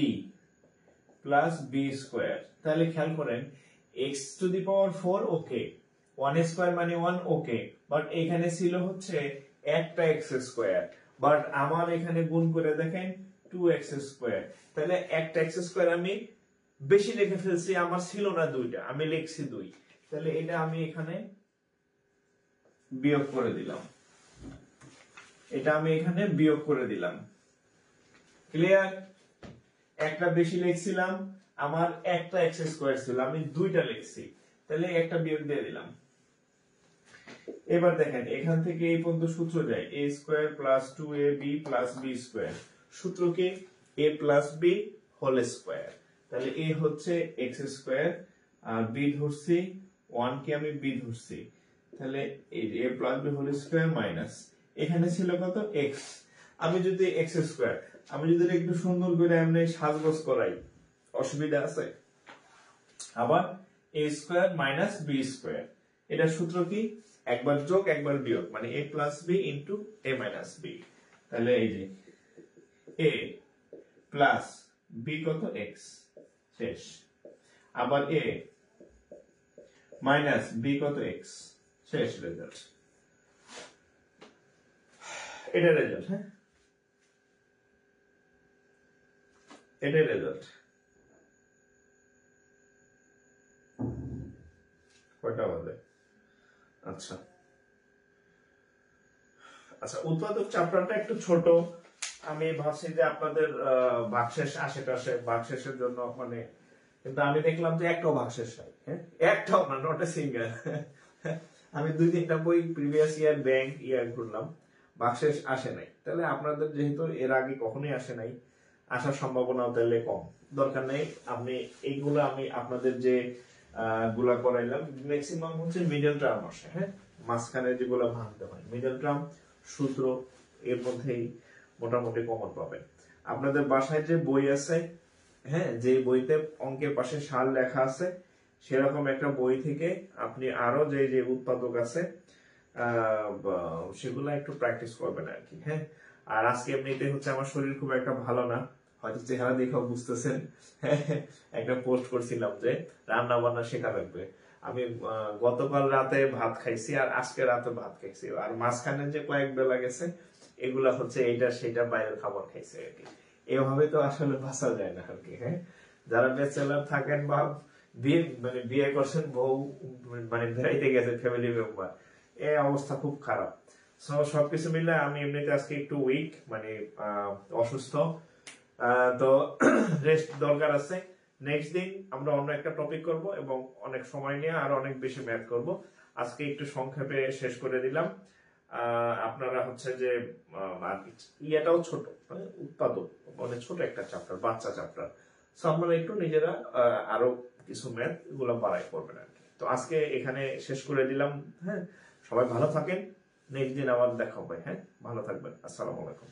plus B square. তাহলে খেয়াল করেন X to the power 4 okay, 1 square মানে 1 ওকে, বাট এখানে ছিল হচ্ছে একটা এক্স স্কোয়ার, বাট আমার এখানে গুণ করে দেখেন 2x স্কোয়ার। তাহলে একটা এক্স স্কোয়ার আমি বেশি লিখে ফেলছি, আমার ছিল না দুইটা, আমি লিখছি 2। তাহলে এটা আমি এখানে বিয়োগ করে দিলাম, এটা আমি এখানে বিয়োগ করে দিলাম। ক্লিয়ার? একটা বেশি লিখছিলাম, আমার একটা এক্স স্কোয়ার ছিল, আমি দুইটা লিখছি, তাহলে একটা বিয়োগ দিয়ে দিলাম। এবার দেখেন এখান থেকে এই পর্যন্ত সূত্র যায় a square plus 2ab plus B square. সূত্র কি? a plus B whole square. তাহলে a হচ্ছে এক্স স্কোয়ার আর b ধরছি 1 কে আমি b ধরছি, তাহলে এই a plus B whole square minus এখানে ছিল কত x। আমি যদি এক্স স্কোয়ার, আমি যদি একটু সুন্দর করে এমনি সাজগোজ করাই, অসুবিধা আছে? আবার a square minus B square, এটা সূত্র কি? একবার যোগ একবার বিয়োগ, মানে a plus B into a minus B. তাহলে এই যে a প্লাস বি কত x শেষ, আবার a মাইনাস বি কত x শেষ, রেজাল্ট। এটা রেজাল্ট, হ্যাঁ এটাই রেজাল্ট। কয়টা বাজে? আচ্ছা আচ্ছা, উৎপাদক চ্যাপ্টারটা একটু ছোট, আমি ভাবছি যে আপনাদের ভাগশেষ আশেপাশে ভাগশেষের জন্য মানে, কিন্তু আমি দেখলাম যে একটাও ভাগশেষ নাই, হ্যাঁ একটাও না, নট এ সিঙ্গেল। আমি 2-3টা বই প্রিভিয়াস ইয়ার ব্যাংক ইয়ার করলাম, ভাগশেষ আসে নাই। তাহলে আপনাদের যেহেতু এর আগে কখনোই আসে নাই, আসার সম্ভাবনাও তাহলে কম, দরকার নেই। আপনি এইগুলো আমি আপনাদের যে গুলা করাইলাম ম্যাক্সিমাম হচ্ছে মিডল টার্ম আসে, হ্যাঁ মাঝখানে যেগুলো ভাঙতে হয় মিডল টার্ম সূত্র, এর মধ্যেই মোটামুটি কমন পাবেন। আপনাদের বাসায় যে বই আছে, হ্যাঁ যে বইতে অঙ্কের পাশে সাল লেখা আছে, সেরকম একটা বই থেকে আপনি আরো যে যে উৎপাদক আছে সেগুলো একটু প্র্যাকটিস করবেন আর কি, হ্যাঁ। আর আজকে এমনিতে হচ্ছে আমার শরীর খুব একটা ভালো না, হয়তো চেহারা দেখেও বুঝতেছেন। একটা পোস্ট করছিলাম যে রান্না বান্না শেখা লাগবে। আমি গতকাল রাতে ভাত খাইছি আর আজকে রাতে ভাত খাইছি, আর মাঝখানে যে কয়েক বেলা গেছে এগুলা হচ্ছে এইটা সেটা বাইরের খাবার খাইছে আর কি। এভাবে তো আসলে বাঁচা যায় না আর কি, হ্যাঁ। যারা ব্যাচেলার থাকেন বা বিয়ে করছেন, বউ মানে বেড়াইতে গেছে ফ্যামিলি মেম্বার, এই অবস্থা খুব খারাপ। সবকিছু মিলে আমি এমনিতে আজকে একটু উইক, মানে অসুস্থ, তো রেস্ট দরকার আছে। নেক্সট দিন আমরা অন্য একটা টপিক করব এবং অনেক সময় নিয়ে আর অনেক বেশি ম্যাথ করব। আজকে একটু সংক্ষেপে শেষ করে দিলাম। আপনারা হচ্ছে যে ইয়েটাও ছোট, উৎপাদক মানে ছোট একটা চ্যাপ্টার, বাচ্চা চ্যাপ্টার, সো আপনারা একটু নিজেরা আরো কিছু ম্যাথ এগুলো বাড়াই করবেন আর কি। তো আজকে এখানে শেষ করে দিলাম, হ্যাঁ। সবাই ভালো থাকেন, নেক্সট দিন আবার দেখা হবে, হ্যাঁ ভালো থাকবেন, আসসালামু আলাইকুম।